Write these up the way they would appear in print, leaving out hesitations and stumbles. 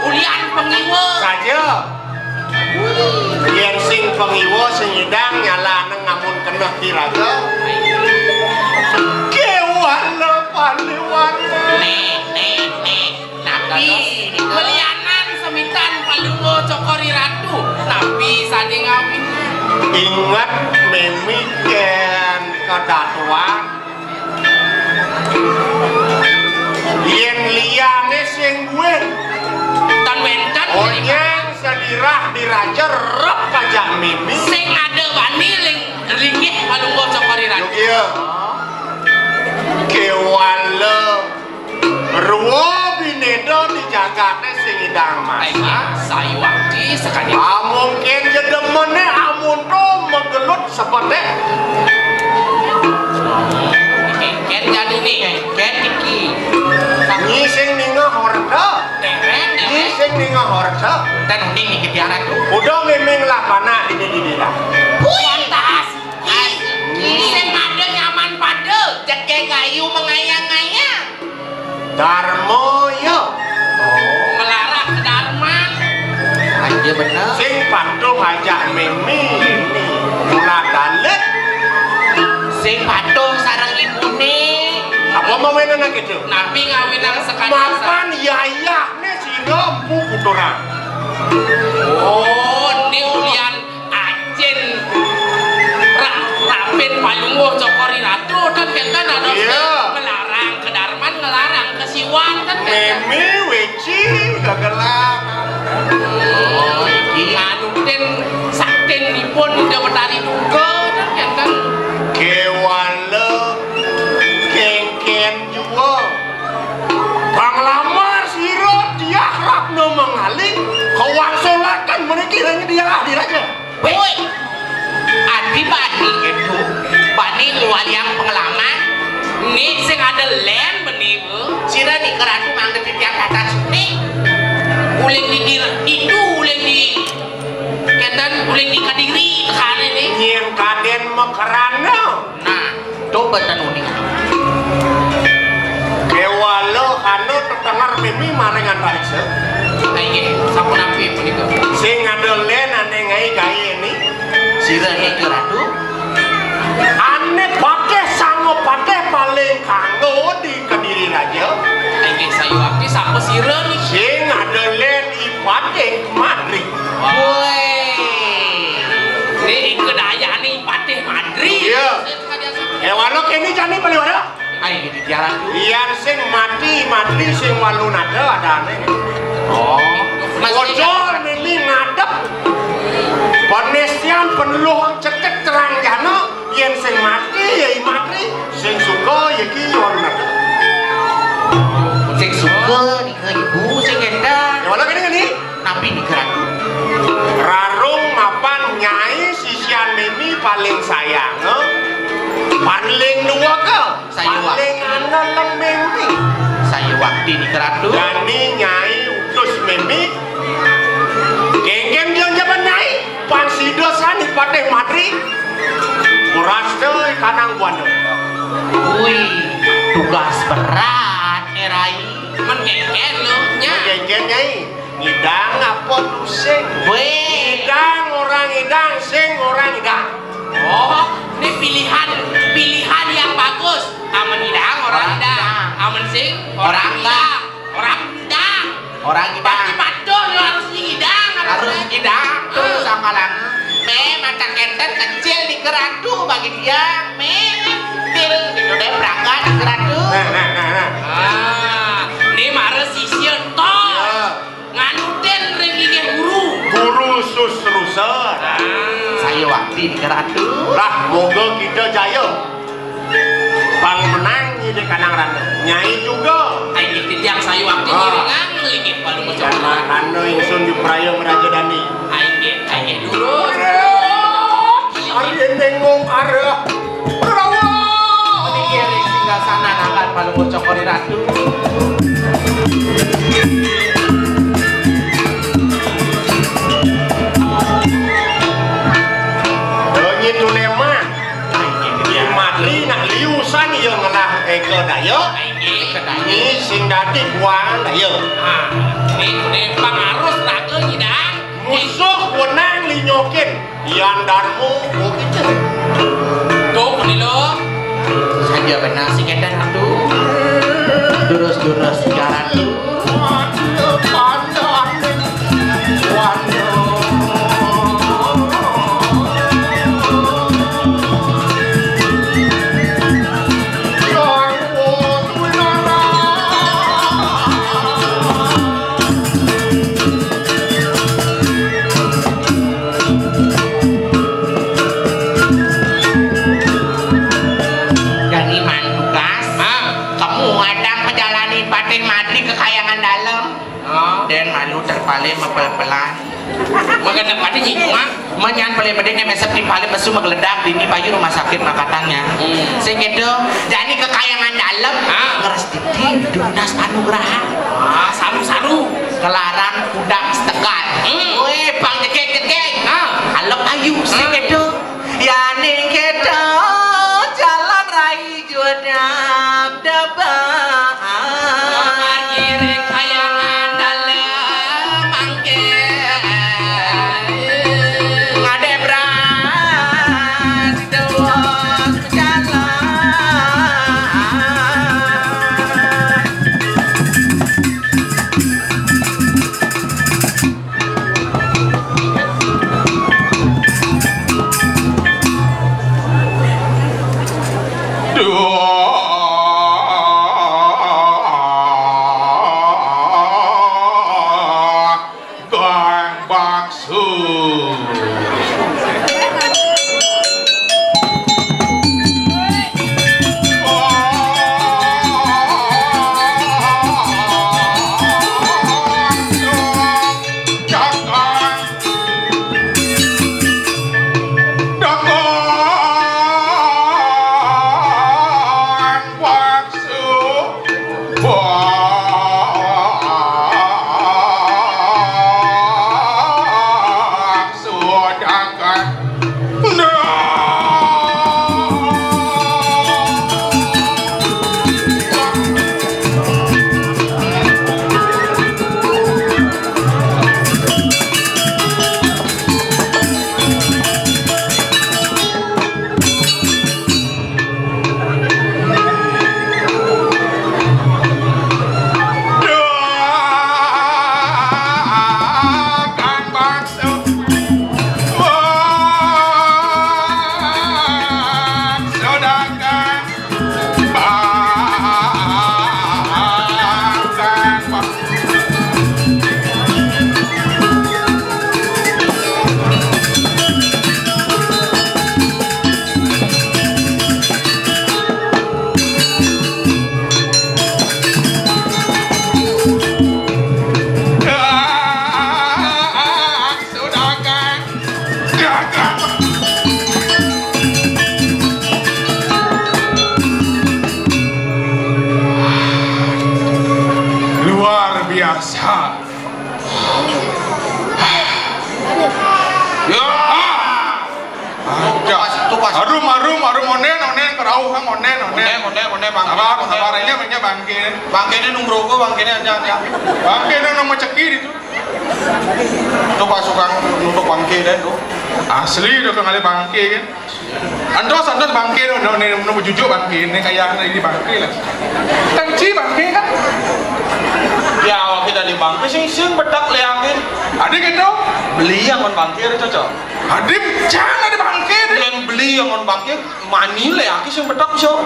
ulian pengiwa saja yen sing pengiwa sing idang nyala neng ngamun kena kiraga kewan paliwan nabi belianan semitan palungo cokori ratu nabi sadi ngawin ingat memiken kedatuan yen liyane sing duwen tan wencan onyeng sedirah diraja rep pajak mimi sing ada wani linggih palungo cokori ratu iya kewala ruwo binedo dijagane sing idang masa sayu wakti sekali mungkin jedemene amun to megelut seperti ken jadi nih ken iki ni sing ninga horda ni sing ninga horda dan uning nih kebiaran tuh udah memang lah panak di lah pantas sing ada nyaman pada jeke kayu mengayang-ayang Darmo yo melarang ke Dharma aja bener sing patuh ajak mimi ini mula dalet sing patuh sarang ibune apa mau mainan gitu nabi ngawinang sekali mapan yayahne sira empu kuturang oh ini ulian ajen rapin palungo cokori ratu kan kan ada melarang ke Darman ngelarang ke Siwan kan mimi weci gagelang oh iki anu den sakten nipun udah betari duga kan kewala kengken juga bang lamar siro dia harap no mengaling kawang solakan menekiranya dia hadir aja woi adi bani itu bani luar yang pengalaman nih sing ada len menipu sira di keratu mangga tiap atas nih uling di itu uling di ketan uling di kadiri tekan ini nyen kaden mekerana nah coba tanuni kewala anu terdengar mimi marengan raisa aye sampun ampi punika sing ada len ane ngai kai ini sira nih keratu ane pakai sango pakai paling kanggo di Kediri raja aye sayu akti sapa sira nih sing ada len ipate madri woi ini kedaya nih patih madri iya kewala kini jani beli wala ayo di jalan biar sing mati sing walun ada aneh oh ojol mimi ngadep penesian peneluh cetek terang jano yen sing mati ya mati sing suka ya ki walun ada sing suka di ke ibu sing edan kewala kini gini nabi di keratu rarung mapan nyai sisian mimi paling sayang paling dua ke paling analan mimi saya waktu di keratu jadi nyai utus mimi geng-geng dia nyaman nyai pansido sani pateh matri kuras deh kanang buana wih tugas berat erai menggeng lo nya geng-geng nyai ngidang apa pusing wih ngidang orang ngidang sing orang ngidang oh ini pilihan yang bagus aman hidang orang hidang aman sing orang hidang orang hidang pasti patuh harus hidang tuh samalang mata kenten kecil di keratu bagi dia til di dode berangkat di keratu ini marah sisir toh nganutin ringgit guru susrusa saya waktu di keratu lah moga kita jaya bang menang di kanang randa nyai juga ayo yang saya waktu ngiringan ringgit baru mencoba randa ingsun di Praya Meraja Dani ayo dulu hari nengong arah rawa dikiring singgah sana nangan baru mencokori ratu itu lema matri nak liusan yang ngelah ke daya ini sing dadi kuan lah ya. Ini pengaruh raga nyidang. Musuh wenang linyokin yandanmu begitu. Tuh ini lo. Saja benar si kendan itu. Durus-durus jalan tuh. Dan malu terpaling mempel-pelan mengenai pada nyinggungan menyan paling-paling mesep di paling mesu menggeledak dini bayu rumah sakit makatangnya sehingga itu jadi kekayangan dalam ngeres titik dunas anugerah saru-saru kelarang kuda setekat weh bang jekek-jekek alep ayu sehingga itu ya ning kita jalan rai jodap dabah bangkene numbroko bangkene aja bangkene nomor cekir itu tuh pasukan untuk bangke dan tuh asli udah kali bangke kan andos bangke nomor jujuk bangke ini kayak ini bangke lah tangci bangke kan ya waktu kita di bangke sing bedak leangin ada gitu beli yang on bangke itu cocok adik jangan ada bangke yang beli yang on bangke mani leangin sing bedak so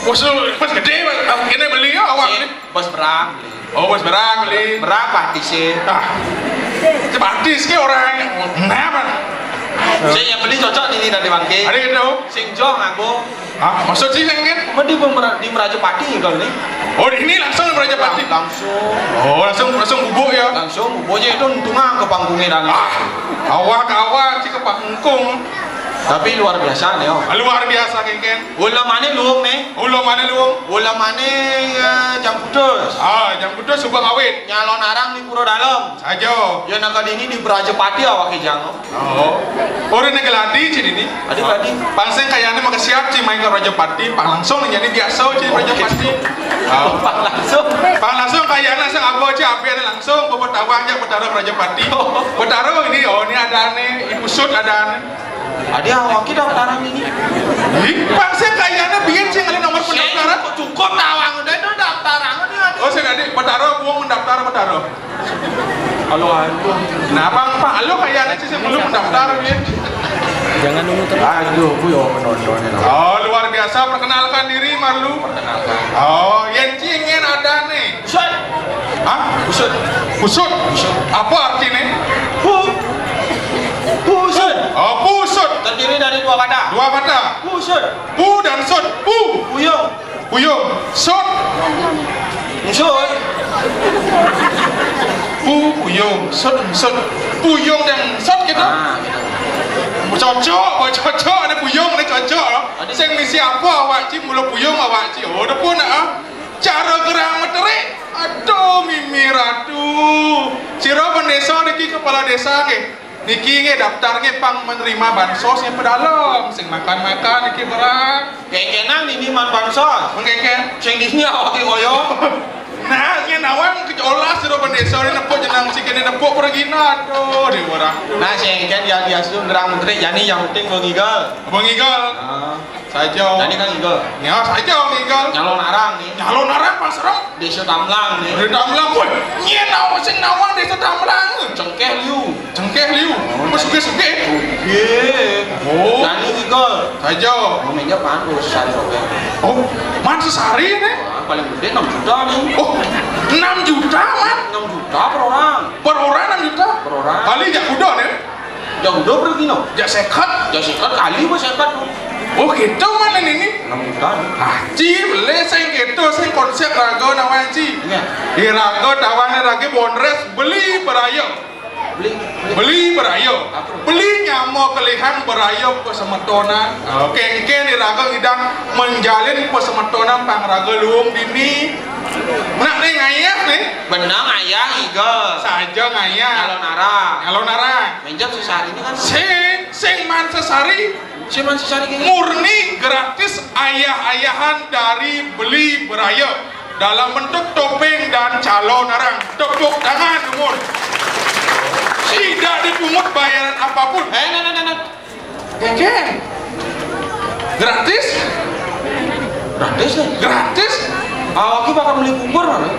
bos gede ini beli ya awak ini bos berang bos berang beli berang batis sih batis ke orang kenapa saya yang beli cocok ini dari bangke ada gitu sing jong aku maksud sih yang di Meraja Pati kalau ini oh di ini langsung Meraja Pati langsung bubuk ya langsung bubuknya itu untungan ke panggungnya dan awak sih ke panggung tapi luar biasa nih luar biasa kengken ulah mana luang nih ulah mana jam putus jam yang betul subang awit. Nyalon arang di Puro Dalem. Saja. Ya nak ini di Brajapati awak kijang. Oh. Orang yang geladi cini ni. Adi tadi. Panseng kayaknya maka siap cini main ke Rajapati. Pak langsung jadi biasa cini Rajapati. Pak langsung. Pak langsung kayaknya sang apa cini api ada langsung. Bapak tahu aja bertaruh Rajapati. Bertaruh ini ada nih. Ibu sud ada nih. Adi awak kita daftaran ini. Panseng kayaknya biar cini ada nomor pendaftaran. Cukup tawang udah itu daftaran dia. Oh saya tadi bertaruh buang mendaftar bertaruh. Halo. Nah bang Pak, lo kayaknya sih belum mendaftar ya. Jangan nunggu terus. Aduh, bu yo menontonnya. Oh luar biasa, perkenalkan diri Marlu. Perkenalkan. Oh yang ingin ada nih. Pusat. Hah? Pusat. Pusut? Apa artinya? Pusat. Oh pusut. Terdiri dari dua kata. Dua kata. Pusat. Pu dan sut. Pu. Puyung. Puyung. Sut. Pusat. Pu. Puyung. Sut. Sut. Puyung dan sut gitu. Cocok ada puyung ada cocok. Saya misi apa awak ci mula puyung awak ci. Oh dah pun cara gerang materi. Aduh mimi ratu. Ciro pendesa niki kepala desa ke. Niki nge daftar nge pang menerima bansos yang pedalem. Sing makan niki berang. Kekenang ini man bansos. Mengkeken. Sing disini awak ki koyo. Nah, nge nawang kejolah ciro pendesa ni nepuk jenang si kene nepuk pergi aduh di orang. Nah, sing kan dia sudah gerang menteri jadi yang penting mengigal. Mengigal. Saja. Jadi kan igal. Ya saja mengigal. Nyalon arang nih. Nyalon arang pas serem. Desa Damlang nih. Dari Damlang, woi, nyenau sing nawang desa Damlang. Cengkeh liu. Cengkeh liu, suge-suge. Ye. Oh. Jadi igal. Saja. Momennya panus sari oke. Oh, man sesari nih. Paling gede 6 juta nih. Oh, 6 juta man. 6 juta per orang. Per orang 6 juta. Per orang. Kali jak udah nih. Ya udah pergi no. Jak sekat. Ya sekat kali bos sekat tuh. Oh gitu mana ini? 6 juta nih. Ci, beli sing gitu sing konsep raga nawang ci. Iya. Di raga tawangan lagi bonres beli berayo. Beli berayo. Beli nyamo kelihan berayo pesemetonan. Oke, di raga ngidang menjalin pesemetonan pang raga luung dini. Nak nih ngayah nih. Benang ayah igal. Saja ngayah. Nyalon arang. Nyalon arang. Menjam sesari ini kan. Sing man sesari. Cuman sesari gini. Murni gratis ayah-ayahan dari beli berayo dalam bentuk topeng dan calon arang. Tepuk tangan umur. Tidak dipungut bayaran apapun. Nah. Keken. Gratis? Gratis nih. Gratis? Aku bakal beli bubur mana?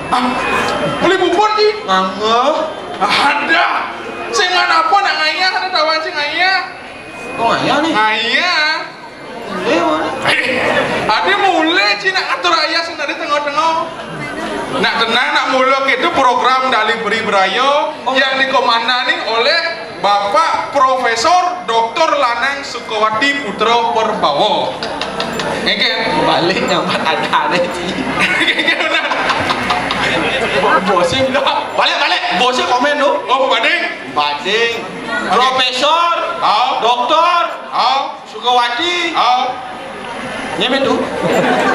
Beli bubur sih? Ngangguh. Ada. Sing mana apa nak ngayah ada tawan sing ngayah. Oh ngayah nih. Ngayah. Mana? Ada mulai cina atur ayah sing dari tengah-tengah. Nak tenang nak mulai itu program dari beri berayo yang dikomandani oleh Bapak Profesor Dr. Lanang Sukawati Putra Perbawo. Ngeke Balik nyambat ada deh. ngeke benar. Bosnya enggak. Balik. Bosnya komen dong. Oh bading. Profesor. Doktor. Sukawati. Nyemen tuh.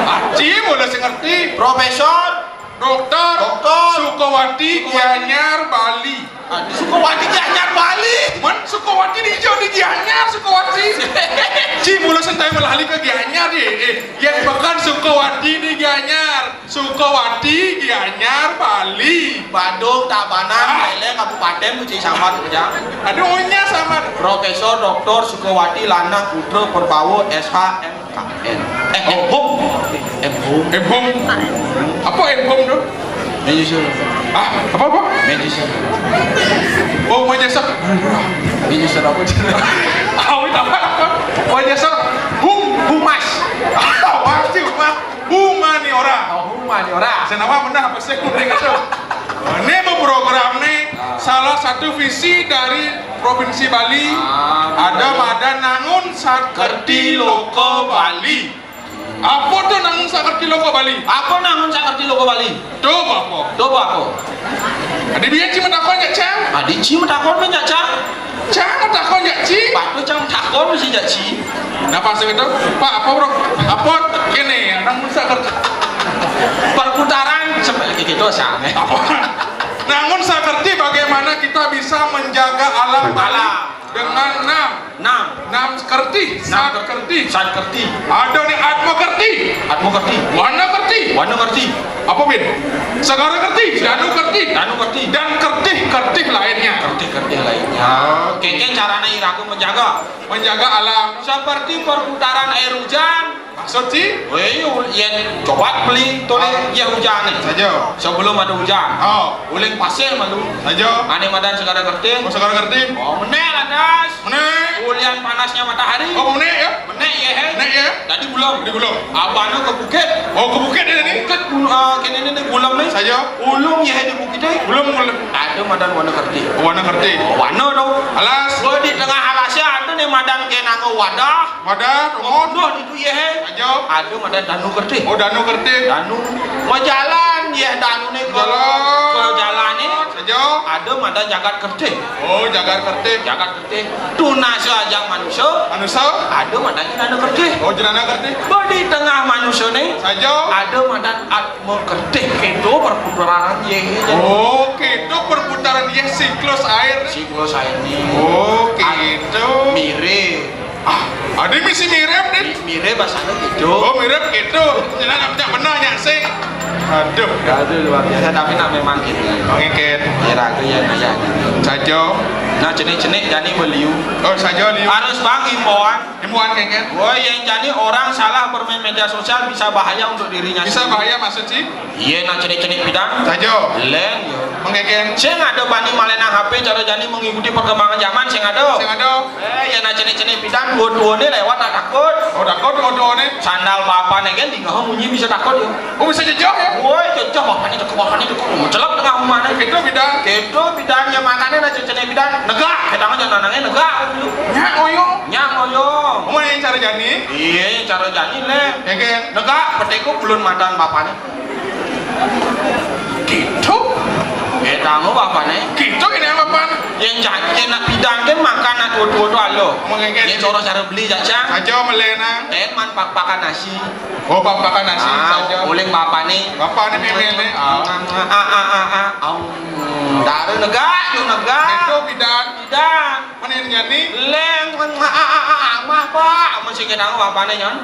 Aci boleh sih ngerti. Profesor. Dokter Sukawati Gianyar Bali. Sukawati Gianyar Bali. Man Sukawati di hijau di Gianyar Sukawati. Ci mulai sentai melali ke Gianyar yang bahkan Sukawati di Gianyar. Sukawati Gianyar Bali. Bandung, Tabanan, Lele, Kabupaten, Uci sama kerja. Ada ohnya sama. Profesor Dr. Sukawati Lanang Putra Perbawo SHMKN. Emhum. Apa emhum tuh? Menyusul. Apa? Menyusul. Oh menyusul. Menyusul apa? Apa? Menyusul. Humas. Pasti humas. Humaniora. Humaniora. Senama benar apa sih mereka tuh? Ini program nih salah satu visi dari Provinsi Bali. Ada Madan Nangun Sakerti Loko Bali. Apa tuh Nangun Sakerti Loko Bali? Apa Nangun Sakerti Loko Bali? Coba apa? Ada dia cuma takon ya cang? Adi cima takon punya cang? Cang takon ya ci? Pak tuh cang takon mesti ya ci. Nah pas itu Pak apa bro? Apa ini Nangun Sakerti? Perputaran seperti gitu dosa. Namun saya ngerti bagaimana kita bisa menjaga alam dengan enam kerti, sat kerti. Ada nih atmo kerti, warna kerti. Apa bin? Segara kerti, danu kerti, dan kerti lainnya. Kengkeng caranya iraku menjaga alam seperti perputaran air hujan. Maksud sih? Coba beli tolong ya hujan nih saja. Sebelum ada hujan. Uling pasir malu. Saja. Ane madan segala kerti. Oh meneh landas. Ulian panasnya matahari. Oh meneh ya? Meneh ya. Jadi gulung. Abana ke bukit. Oh ke bukit ini. Bukit kini ini gulung nih. Saja. Ulung ya di bukit ini. Ulung. Ada madan warna kerti. Warna dong. Alas. Di tengah alasnya ada nih madan kena wadah. Wadah itu ya. Aduh, ada danu kerti. Oh, danu kerti. Mau jalan, ya danu nih ke jalan ini. Saja. Ada ada jagat kerti. Oh, jagat kerti. Tuna seajak manusia. Ada madanya danu kerti. Oh, jenana kerti. Di tengah manusia nih. Saja. Ada madan atmo kerti. Itu perputaran ye. Oh, itu perputaran ye siklus air. Nih. Oh, gitu. Mirip. Ada misi mirip nih. Mirip bahasanya gitu. Oh mirip gitu. Jangan tidak benar sih. Aduh luar biasa tapi nak memang gitu. Mengikir. Ya. Saja. Nah jenis jani beliau. Oh saja liu. Harus bang himbauan kengken. Oh yang jadi orang salah bermain media sosial bisa bahaya untuk dirinya. Bisa bahaya maksud sih? Iya nah jenis bidang. Saja. Len. Mengikir. Saya ada bani malena HP cara jani mengikuti perkembangan zaman. Saya ada. Ya nah jenis bidang. Dua-duanya lewat tak takut. Oh takut dua-duanya. Sandal bapak nih kan tinggal bunyi bisa takut ya. Oh bisa jejak ya? Woi jejak bapak ini dekuk. Celak tengah rumah nih. Itu bidangnya makannya nah jenis bidang. Negak. Kita aja nanangnya negak. Nyak ngoyong. Kamu yang cara jani? Iya cara jani leh. Yang negak. Peteku belum madan bapaknya. Gitu. Kamu bapaknya. Gitu ini bapak. Yang janji nak bidang kan makan nak dua-dua alo. Yang cara beli jajan. Saja melena. Man pakan nasi. Oh pakan nasi saja. Boleh bapak nih. Bapak nih memele. Dari negak. Itu bidang. Mana yang jadi? Leng. Amah pak. Masih kita bapak nih kan.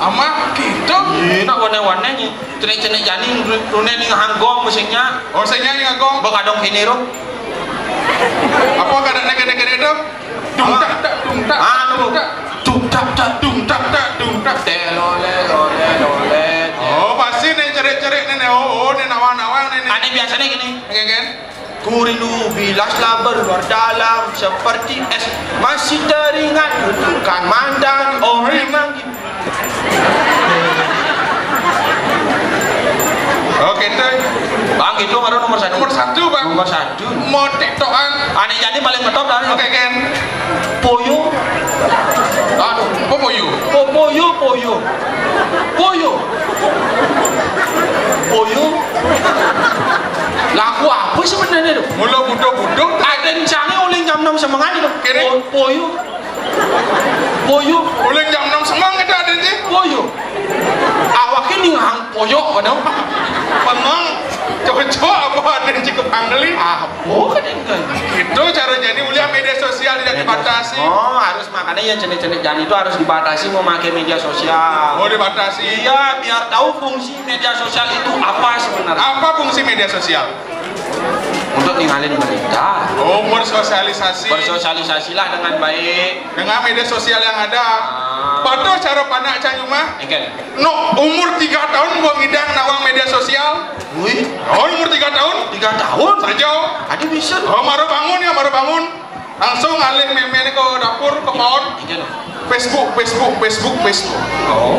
Amah gitu. Nak warna-warnanya. Cenek jadi. Rune nih hanggong mesinnya. Oh mesinnya nih hanggong. Bakadong ini roh. Apa kadang negara itu? Dungtak. Oh pasti nih cerik nih. Oh nih nawa nih. Ini biasanya gini. Kan? Kurilu bilaslah berluar dalam seperti es masih teringat bukan mandang memang. Oke tuh. Bang itu baru nomor satu bang. Mau tiktokan. Aneh jadi paling ngetop dari. Oke kan. Poyo. Aduh. Poyo. Lagu apa sebenarnya tuh? Mula budok. Ada rencana oleh jam 6 semangat itu. Poyo. Oleh jam 6 semangat ada sih. Poyo. Awaknya nih hang poyo kan? Memang cocok apa ada yang cukup angli? Kan itu cara jadi uliah media sosial tidak dibatasi. Oh harus makanya yang jenis-jenis jadi itu harus dibatasi memakai media sosial. Oh dibatasi? Iya biar tahu fungsi media sosial itu apa sebenarnya. Apa fungsi media sosial? Untuk ninggalin berita. Oh bersosialisasilah dengan baik dengan media sosial yang ada. Pada cara pandang canyuma no umur 3 tahun gua ngidang nawang media sosial. Umur 3 tahun saja ada bisa. Baru bangun langsung alih meme ke dapur ke paon. Facebook.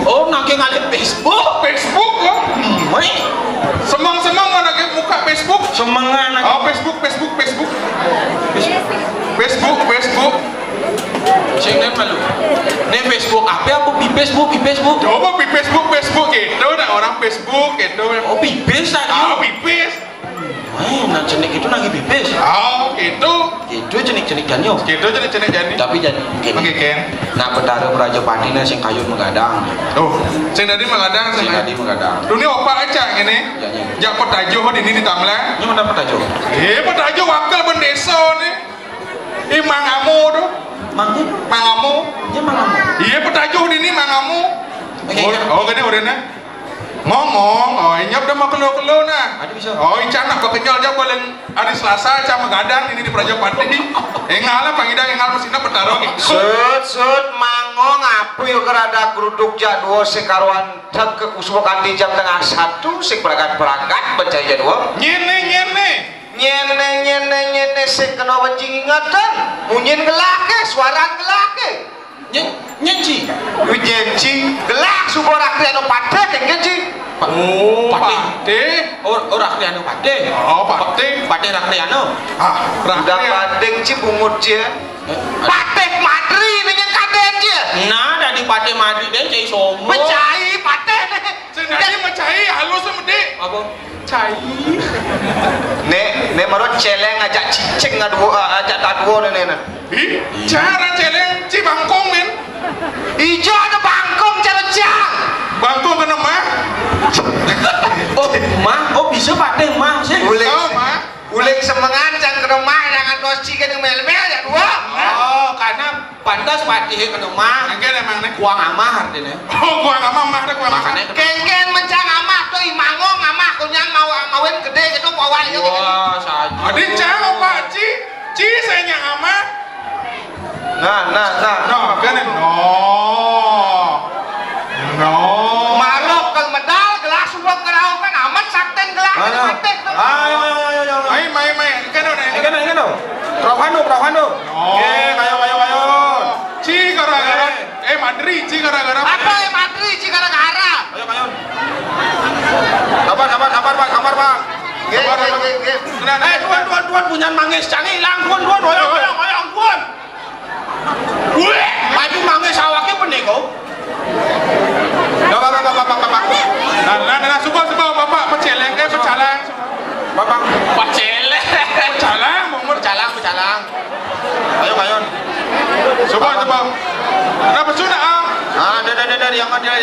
Oh nake ngalih Facebook kok. Semang mau nake muka Facebook. Semangan. Oh Facebook. Singkat malu. Nih Facebook apa pi Facebook? Coba pi Facebook gitu. Ada orang Facebook gitu. Oh pipis tadi. Pipis. Nah jenik itu lagi pipis. Oh, itu. Itu jenik-jenik janyo. Gitu jenik jadi. Tapi jadi Mengkiken. nah betara Raja Patina sing kayun menggadang. Oh, sing tadi mengadang Sing tadi menggadang. Dunia opa aja gini. Jak petajo di ini ditamlah. Ini mana petajo? Petajo wakil bendesa nih. Mangamu tuh. Mangamu. Dia mangamu. Iya petajo di ini mangamu. Oh, gini udah ngomong, nyap dah mau kelo nah. Ada bisa. Canak kok kenyal aja paling hari Selasa aja menggadang ini di Prajapati. Ngalah pangidang ngal mesina petaro. Sut mangong apa yuk kerada geruduk jadwo sekaruan tek ke kusuma kanti jam tengah 1 sing berangkat bancai jadwo. Nyene. Nyene sing kena wencing ingatan. Munyin gelake, suara gelake. Nyenci. Nyenci gelak suborak anu pate kenci. Oh, pate. Orang kriano pate. Oh, pate. Pate rakriano. Udah padeng ci bungut ci. Pate madri nya kaden ci. Nah, dari pate madri deh cai somo. Pecai pate. Sengaja mencai halus semede. Apa? Cai. Nek marot celeng ajak cicing ajak taduo nene. Ih, cara celeng ci bangkong men. Ijo ada bangkong cara cang. Bangkong kena mah. Oh bisa pate mah sih. Uling semengan cang kena mah jangan kosi ke mel-mel ya dua. Oh, karena pantas pati kena mah. Engke emang nek Kuang amah artinya. Oh, gua enggak mah ada gua makan. Kengken mencang amah tuh imangong amah kunyang mawin gede gitu bawah itu. Wah, saja. Adin cang Pak Ci. Ci saya nyang amah. Nah, kan no. Marok kal medal gelas suap kerau kan amat sakten gelas mate. Ayo. Mai. Kan udah. Perawan. Kayo. Ci gara-gara Madri, ci gara-gara. Apa Madri ci gara-gara? Kayo. Kabar, Pak. Tuan punya mangis canggih hilang, tuan. Maju mangis awaknya pendeko. Bapak. Nah, suka Bapak peceleng pecalang. Bapak. Paceleng. Pecalang. Ayo. Coba. Kenapa sudah? Dari yang Bapak.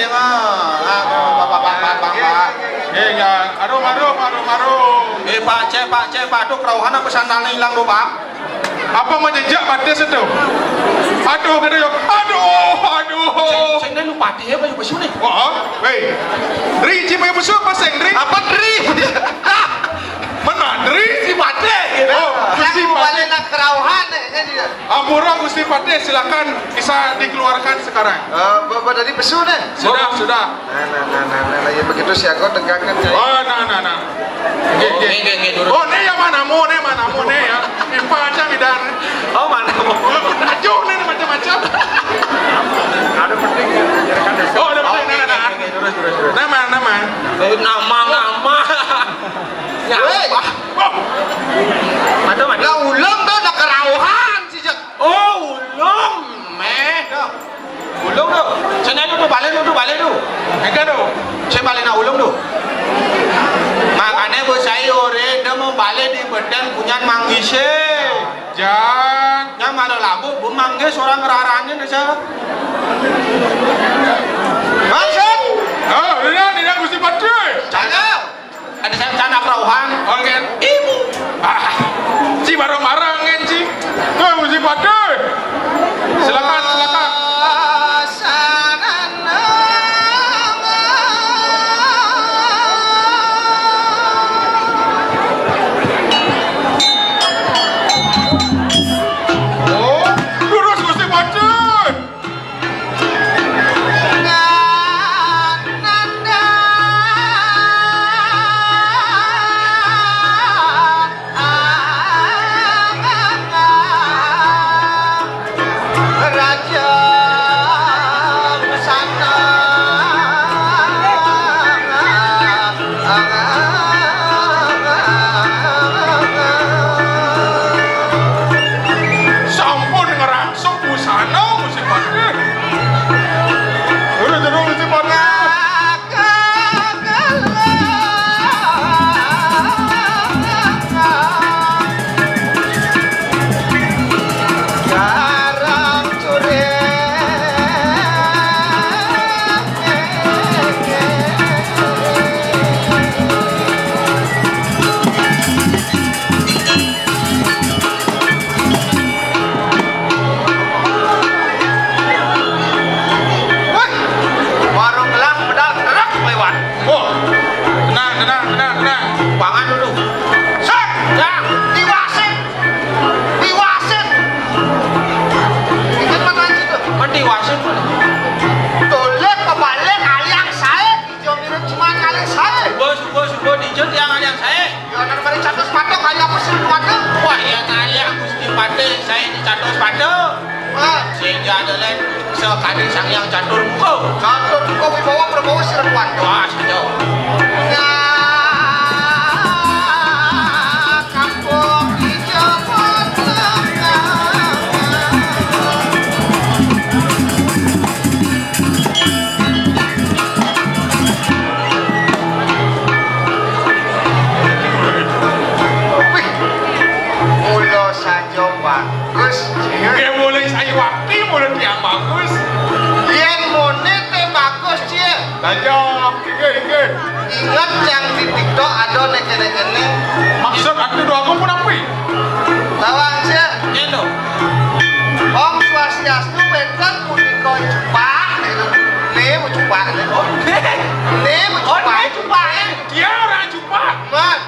Ya, aduh. Pak C, tuh kerauhan apa sandalnya hilang tuh, Pak? Apa menjejak pada situ? Aduh. Sing lu pati ya banyak besu nih. Weh. Dri, ci banyak besu apa sing Dri? Apa Dri? Mana Dri? Si Pate. Gusti Aku Pate. balik nak kerauhan dia. Ampura Gusti Pate, silakan bisa dikeluarkan sekarang. Bapak tadi besu nih. Sudah. Nah, ya begitu sih aku tegakkan. Oh, nah. Oh, ini yang manamu ya. Impa aja bidan. Oh, mana? Tajuk nih macam-macam. Ada penting. Oh, ada penting. Nama. Nama. Ya, apa? Ada. Lah ulang tuh nak kerauhan sih. Oh, ulung. Ulung tuh. Sana tuh balik tuh. Enggak dong. Saya balik nak ulung tuh. Makanya saya orang dia mau balik di badan punya manggise. Jangan. Yang ada lampu, bu manggis orang ngerarannya desa. Masuk. Oh, tidak Gusti Pate. Jangan. Ada saya cana kerauhan. Oke. Ibu. Ci baru marah ngenci. Gusti Pate. Silakan. Raja sepatu saya dicatur sepatu. Sehingga adalah sekali sang yang catur buku. Catur buku wibawa Prabowo Sirwan. Wah, sejauh. Kampung hijau bagus. Dia mulai saya waktu mulut yang bagus. Yang monet bagus cie. Tajam, ingat. Ingat yang di TikTok ada neke-neke. Maksud aku doa aku pun apa? Lawang cie. Itu. Om Swastiastu wetan punika cupak. Nih mau cupak nih. Nih mau cupak. Dia orang cupak. Mat.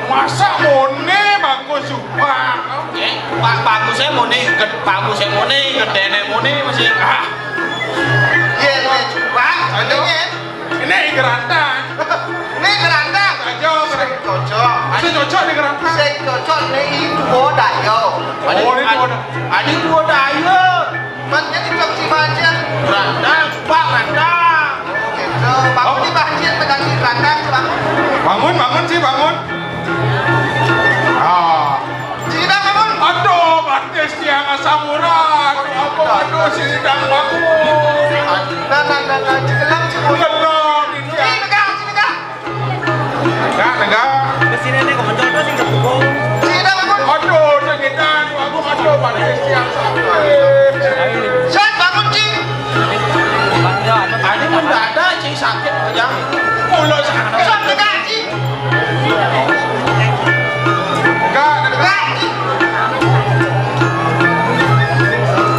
Masa mone bagus cupak. Pak bagusnya mone, bagusnya mone, gedene mone masih. Iya nih cupak. Ini gerantang. Nih gerantang. Cocok. Masih cocok nih gerantang. Saya cocok nih itu dayo. Adik gua dayo. Matnya dicok si baca. Gerantang, Pak gerantang. Gitu. Bangun di baca pegang di gerantang bangun. Bangun sih bangun. Cina bangun. Aduh, batis tiang asam urat. Aduh, si sidang bagus. Nah, cekelang cekelang. Gelap, Negak. Kesini nih kok mencoba sih nggak pukul. Cina bangun. Aduh, sakitan. Aduh, batis tiang sakit. Set bangun Ci. Adik mendadak cing sakit yang Mulut sakit. Set tegak Ci. Tegak Ci.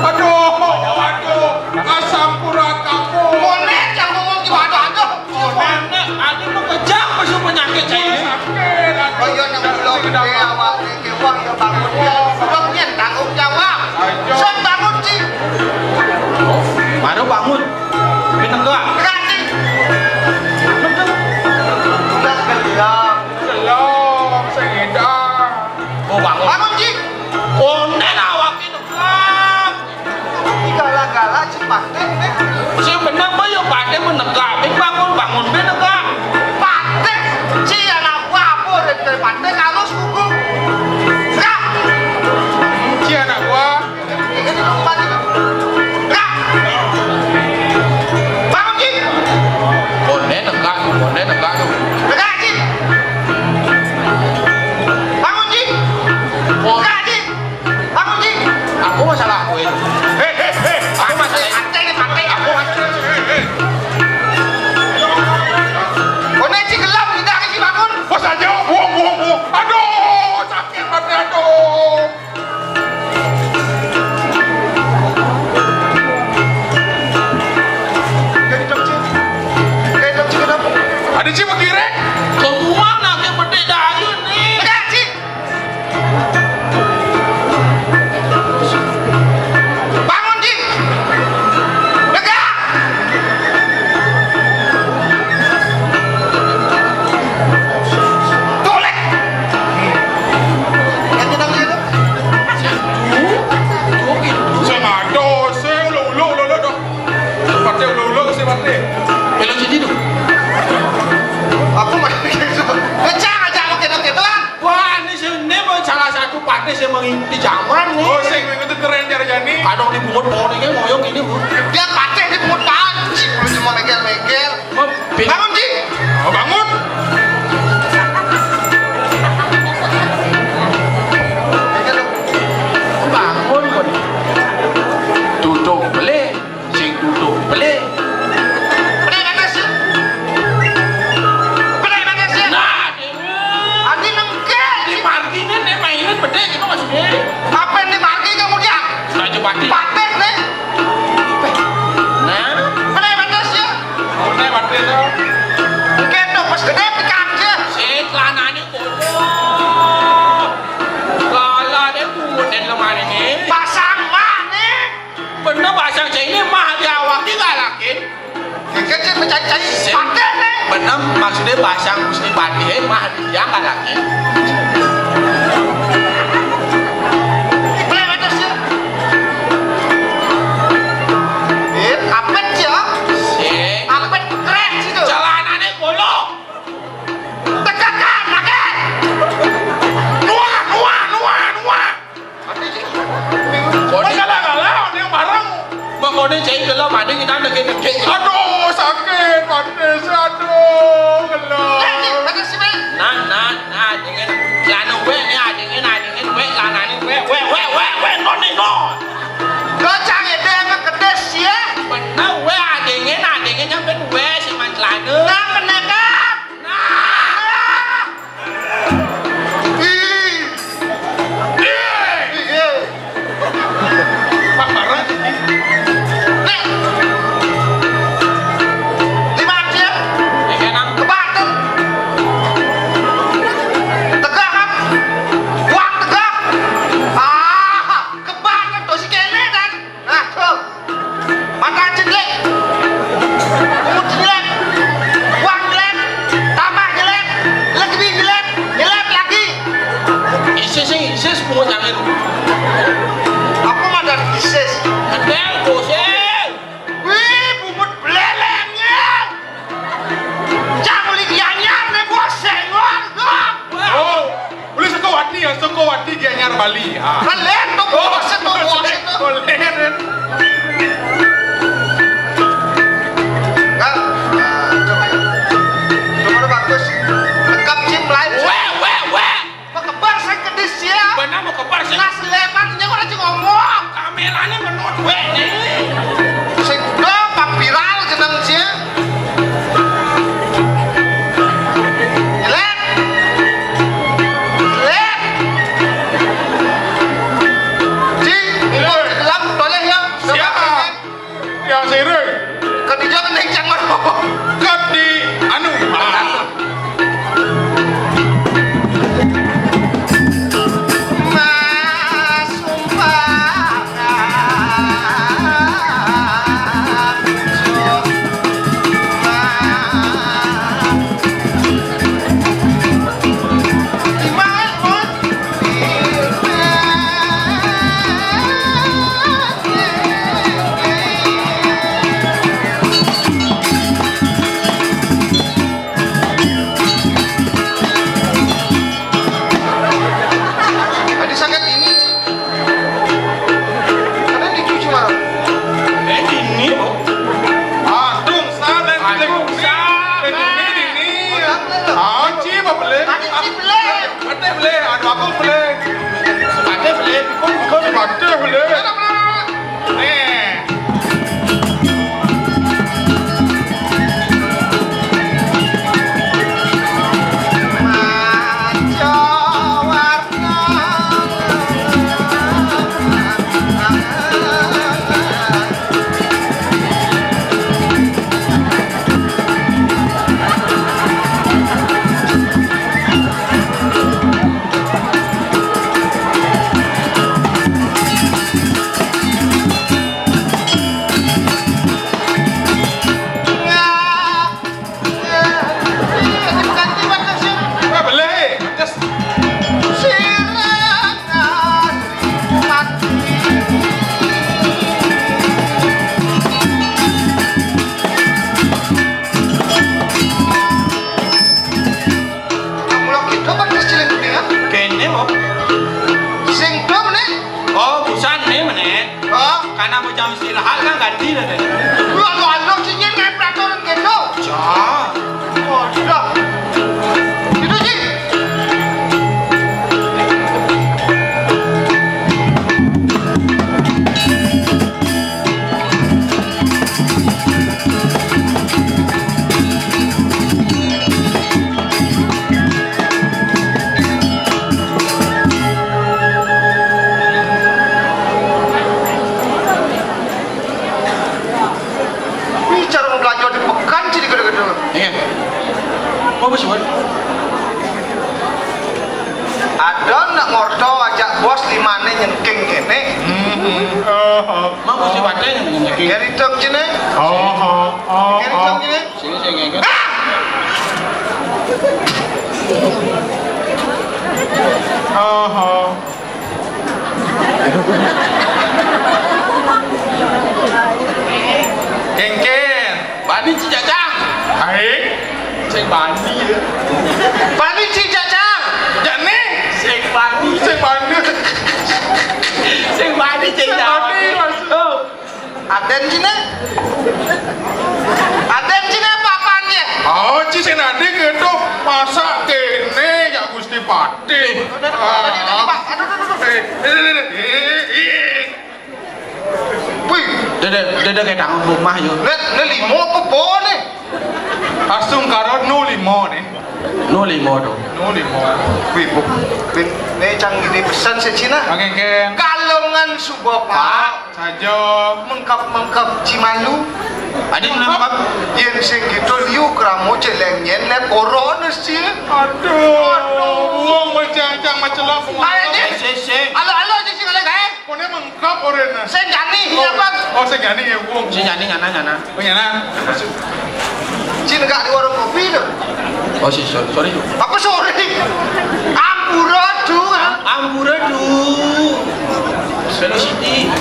Aduh, asam urat kamu. Monet yang ngomong gimana aduh. nenek, adik mau kejam masuk penyakit saya. Sakit. Oh iya yang belum gede awak nih kewang ya bangun ya. Belum nyen tanggung jawab. Set bangun Ci. Baru bangun. Tapi enggak. Tegak Ci. Udah geliam. Gelap, sengedang. Oh bangun. Bangun Ci. Oh nenek awak itu gelap. Gala-gala cepat deh. Saya benar bayo pada menegak. Bangun menegak. Patek Ci anak apa dari patek halus kuku. Tegak. Si anak gua. Ini tempat itu. Tegak. Bangun Ci. Oh nenegak tuh. Tegak Ci. Bangun Ci. Tegak Ci. Bangun Ci. Aku masalah aku itu. Aku masalah itu. Patek nih patek. Aku masalah itu. Oh nih Ci gelap tidak Ci bangun. Bos aja, buang. Aduh, sakit banget, aduh. Kayak Ci kenapa? Ada sih begirek. Semua nak berde dayu nih. Tegak Ci. Bangun Ci. Tegak. Tolek. Yang tenang itu. Sengaja, sing lulu. Pate lulu si pate. Belum jadi tuh. Aku masih gitu. Ngecang aja oke lah. Wah ini sini salah satu partai yang mengikuti zaman nih. Oh, sing itu keren jari-jani. Kadang dipungut pohonnya ngoyong ini bu. Dia patek di mutan. Ci belum cuma megel-megel. Bangun Ci. Oh, bangun. Bangun kon. Duduk beli, sing duduk beli. Nah, Adi nengke. di parkirnya nih mainin bede gitu maksudnya. Apa yang dipakai kemudian? Sudah coba di. Patek nih. Nah, Mana yang batas ya? Oh, nih pate itu. Mungkin dong pas gede tekan aja. si celananya kotor. Lala deh pungut dan lemari ini. Pasang mana? Bener pasang saya ini mah di awak digalakin. Kecil mencari-cari patek nih. Bener maksudnya pasang mesti badi mah dia galakin. gede. Aduh, sakit, panas, aduh, gelap. Nah, dengan lana we ni dengan we lana ni we noni no. Gocang itu emang kedes ya. Benar we dengan yang ben we si man lana. Nah, menegak. Pak marah. Aku mah dari Isis. Kadang bosen. Wih, bubut belelengnya. Jangan beli gianyar nih bosen. Oh, boleh sekawati dia nyar Bali. Kalian tuh bosen tuh. Boleh. Coba bagus. Lengkap Jim live. We. Kebar saya kedis ya. Benar mau kebar sih. Nas lemannya kok aja ngomong. Kameranya menurut we nih. Sing do pak viral jeneng sia. Jelek. Ji, umur gelap toleh ya. Siap. Ya sireng. Ketiga kening jangan. Kat di anu. Karena mau jam istirahat kan ganti lah tadi. Lu sih nyet peraturan gitu. Ya. Oh, sudah. Itu sih. Ada nak ngordo ajak bos di mana nyengking kene. Mau mesti wadah yang nyengking. Dari tok jene. Dari tok jene. Sini saya ngengken. Kengken. Bani Cijacang. Hai. Cek Bani. Bani Cijacang. Jane. Cek Bani. Cek Bani. Cek Bani Cijacang. Bani masuk. Aden jene. Patih. Wih, dede kayak tangan rumah yo. Ini limo apa boleh? Asung karo no limo nih. No limo tuh. No limo. Wih, bu, ini canggih di pesan si Cina. Keng. Kalongan subuh pak, Saja. mengkap Cimalu. Adik nangkap. Yang sing gitu liu keramu celengnya le corona sih. Aduh, buang macam lah. Halo, sih kalian kayak. Kone mengkap orangnya. Saya jani, ya bang. Oh, saya jani ya, buang. Si Nyani ngana. Oh, nyana. Cina gak di warung kopi tuh. Oh si sorry. Apa sore? Amburadul. Amburadul. Velocity.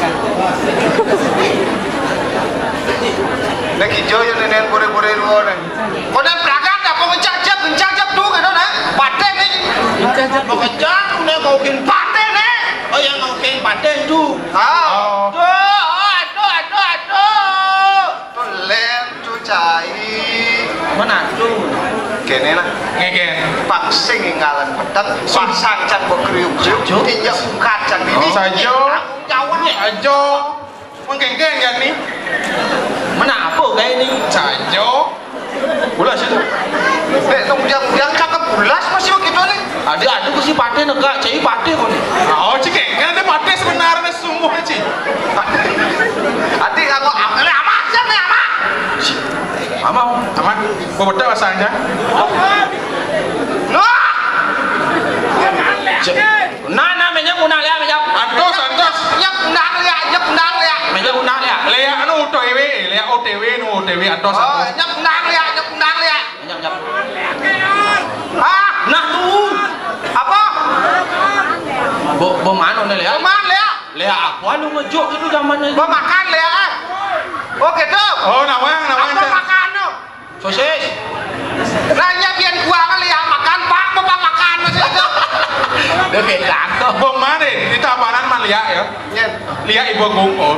Nek hijau yang nenek bore-bore luar nih. Kau dan peragat apa mencacap tuh kan nih? Paten nih. Mencacap bekerja, udah kau kin Paten nih. Oh yang kau kin paten tuh. Ah. Aduh. Tuh lem tuh cai. Mana tuh? Kene lah. Ngegen. Paksing ngalan petang. Pasang can berkriuk. Tinjak kacang ini. Saja. Jawab. Saja. Mengkeng kan nih. Mana apa kayak ini? Saja. Bulas itu. Nek ujang cakep bulas masih begitu nih. Adik si paten enggak, cai paten kau nih. Oh, cikeng kan ada paten sebenarnya sungguh sih. Adik aku ama siapa nih ama? Aman. Kau betul asalnya. Nah, namanya unang liat, Antos. Nyep undang liat. Meja unang liat. Lea anu OTW, Lea OTW nu OTW antos. Oh, nyep undang liat. Nyap. Ah, Nah tuh. apa? Bo mana nih liat? Cuman liat. Liat apa lu ngejuk itu zamannya? Gua makan liat. Oh gitu. Oh, nawang. Apa makan lu? Sosis. Nanya biar gua kali ya makan pak, bapak makan masih itu. Dia kayak jatuh. Bom mana? Kita apaanan man Lia ya? Nyen, Lia ibu gungkol.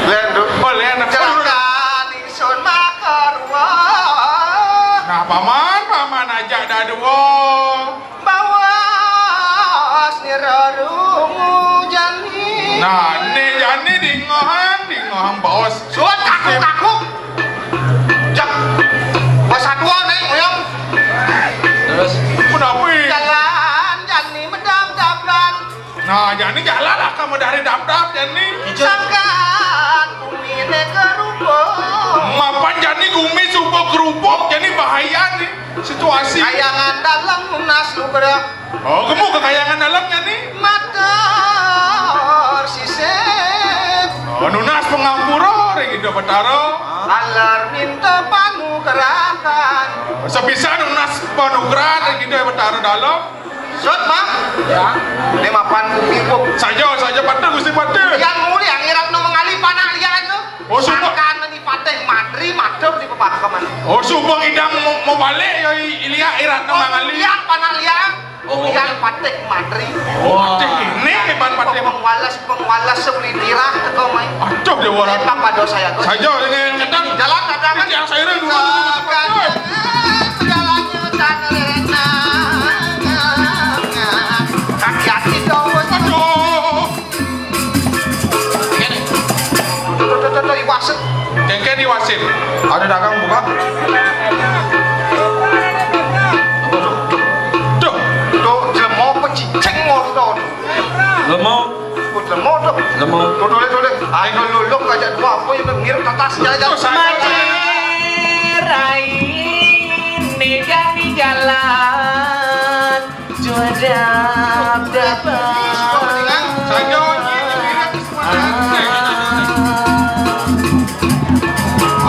lihat tuh. Oh, Lia nak. Jangan isun makarwa. Nah, paman aja dah dua. Bawa nirarungu jani. Nah, ni jani di ngohang bos. Suat kaku. Jak. Bahasa dua nih, oyong. Terus Kenapa? Jalan jani mendam-damdan. Nah, jani jalan lah kamu dari dap jani. Sangkan bumi negerubuk. Mapan jani gumi subuh kerupuk, jani bahaya nih situasi. Kayangan dalam munas lu berak. Oh, kamu kekayangan dalamnya nih. Mater sisip. Oh, nunas pengampura, gitu betaro. Alar minta panugerahan. Sebisa nunas panugrah, gitu betaro dalam. Sot mah. ya. Ini mapan bibuk. Saja patah gusti patah. Yang muli yang irap no mengali panah lihat tu. Oh, sumpah. Sangkan ni pateh madri madep di pepakaman. Oh, subuh idam mau balik ya Ilia irat nama ngali. Lihat panah lihat. Yang pateh madri. Oh, ini hebat patah. Pengwalas sebeli dirah teko mai. Aduh dia warat. Lepak pada saya tu. Saja dengan nyetan Jalan katakan. yang saya dulu. Jalannya tanah rena. Hati-hati dong. Aduh. Tuh iwaset. Kengke diwasin. Ada dagang buka. Duh. Tuh jelemo peciceng ngorto. Lemau. Jelemo tuh. Lemau. Tuh. Ayo luluk aja dua apa yang ngirip atas jalan. Di jalan jodoh dapat. Saja.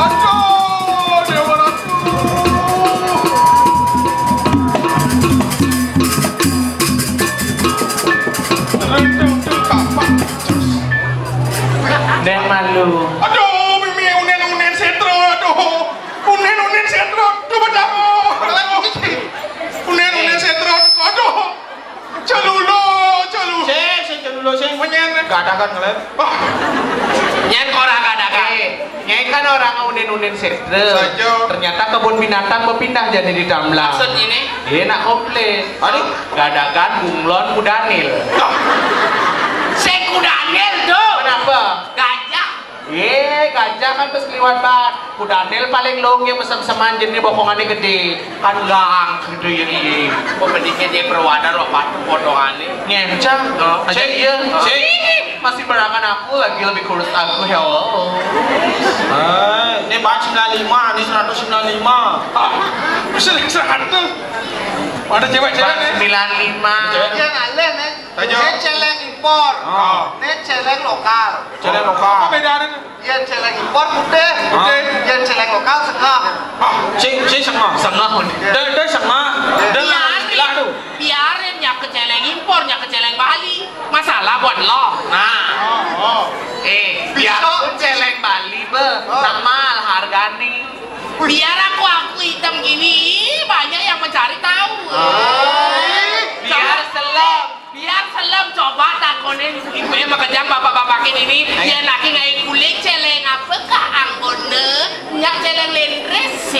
Aduh, dia warat. Dan malu. Aduh, mimi unen setro, aduh. Unen setro, coba tahu. Unen setro, aduh. Calu. Saya dulu saya Menyen. gak dagang ngeliat. Ah, Nyen ora kadakan. Nyai kan orang unin-unin sestre. Saja. Ternyata kebun binatang berpindah jadi di Damlang. Maksud ini? Dia nak komplain. Aduh. Gadagan bunglon Kudanil. Saya Kudanil tuh. Kenapa? Gajah. Gajah kan terus keliwat banget. Kudanil paling long yang mesem-seman jenis bokongannya gede. Kan gang gitu ya. Pembediknya dia perwadan apa potongannya. Ngencang. Cek iya. Cek. Masih berangan aku lagi lebih kurus aku. Hello. Ini bahan 95, ini 195. Bisa lagi 100. Ada cewek-cewek nih. 95. Dia ngalen nih. Saja. Ini celeng impor. Oh. Ini celeng lokal. Celeng lokal. Apa bedanya? Yang celeng impor putih. Putih. Yang celeng lokal setengah. Si sama. Setengah. Dan sama. Biarin, biarin nyak ke celeng impor, nyak ke celeng Bali. Masalah buat lo. Nah, Biarpun celeng Bali mahal harganya. biar aku hitam gini, banyak yang mencari tahu. Biar selem coba takonin ibu yang makajang bapak-bapak ini dia laki ngai kulit celeng apa kah anggone nyak celeng lendres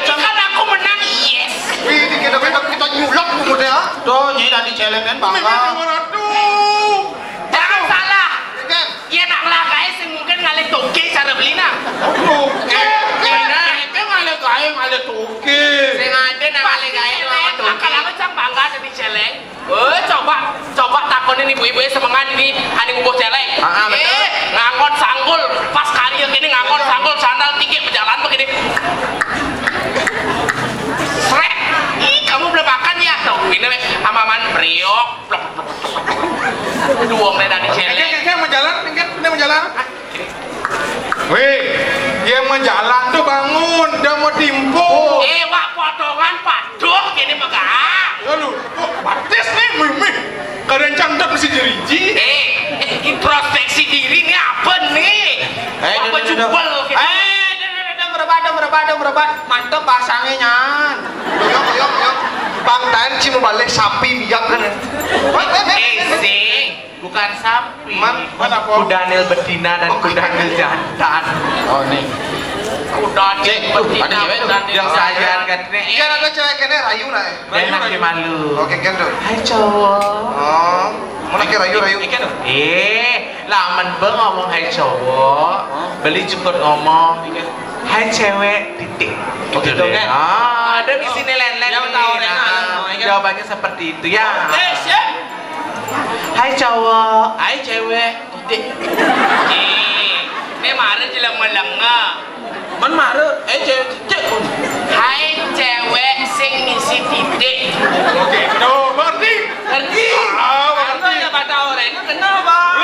kan aku menang yes. Ini kita nyulok kemudian ya. Tuh, Nyai tadi celeng kan bangga. Jangan salah. Dia nak lakai sing mungkin ngalih toke cara beli nak. Ngalih kaya ngalih toke. Sing ada nak ngalih kaya lawan toke. Kalau aku cang bangga jadi celeng. Coba takonin ibu-ibu semangat ini ani ngubuh celeng. Ngangon sanggul pas karya gini ngangon sanggul sandal tinggi berjalan begini. Srek. Ih, kamu belum makan ya? Tuh, ini amaman priok. Duong dari celeng. Kayak menjalan, ini menjalan. Wih, dia menjalan tuh bangun, dia mau timpu. Wak potongan paduh gini megah. Lalu, batis nih, mimih. Kadang cantik mesti jeriji. Introspeksi diri ini apa nih? Apa jubel? Merebat. Mantap bahasanya nyan. Yuk. Bang Tan cuma balik sapi biak kan. Sing, bukan sapi. Mana apa? Kudanil betina dan kudanil jantan. Oh nih. Kudanil betina, kudanil Yang sayang kan nih. Iya ada cewek kene rayu lah. Dia lagi malu. Oke kan tuh. Hai cowok. Oh, mana ke rayu. Laman bang ngomong hai cowok. Beli cukup ngomong. Hai cewek titik. Gitu kan? Ada di sini len-len. Jawabannya seperti itu ya. siap. Hai cowok, hai cewek titik. Ini marah jelang melengah. Man marah, cewek titik. Hai cewek sing ngisi titik. Oke, tuh, mengerti? Ngerti? Mengerti. Ya pada orang itu kenapa?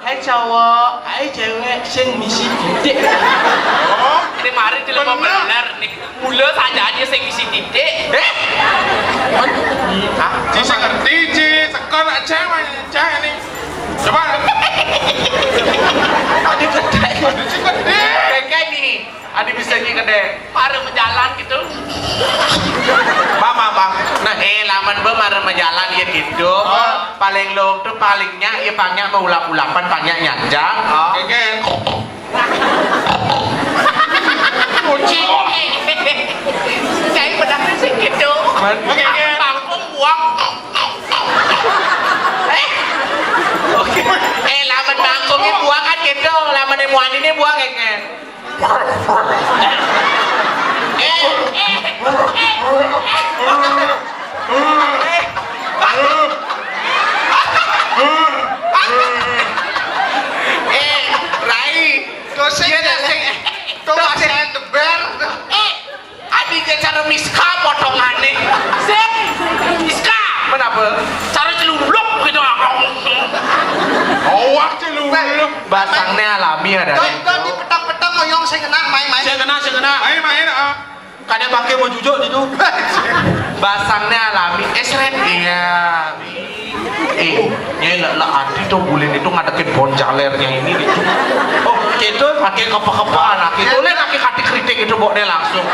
Hai cowok, hai cewek sing ngisi titik. Ini mari jelang bener nih. Mula saja aja sing ngisi titik. Ci ngerti, Ci. Sekon cewek nih. Coba. Adi gede. Ci gede. Kayak nih. Adi bisa gede. Para menjalan gitu. Bang. Nah, laman marah menjalan ya gitu. Paling long tuh palingnya ya pangnya mau ulap-ulapan pangnya nyanjang. Oke. Kucing. Saya benar sih gitu. Oke. Bangkong buang. Oke. Laman bangkongnya buang kan gitu. Laman emuan ini buang kayaknya. Rai, dosen deber. Adik cara miska potongannya. Sip, miska. Kenapa? Cara celuluk gitu. Awak celuluk. Basangnya alami ada. Tonton di petang-petang moyong saya kena main-main. Saya kena. Main. Kadang pakai mau jujur gitu. Basangnya alami. Seret. Iya. Nyai lah Adi tuh bulin itu ngadekin boncalernya ini gitu. Oh, gitu pakai kepa-kepaan lah. Gitu lihat pakai hati kritik itu bawa dia langsung.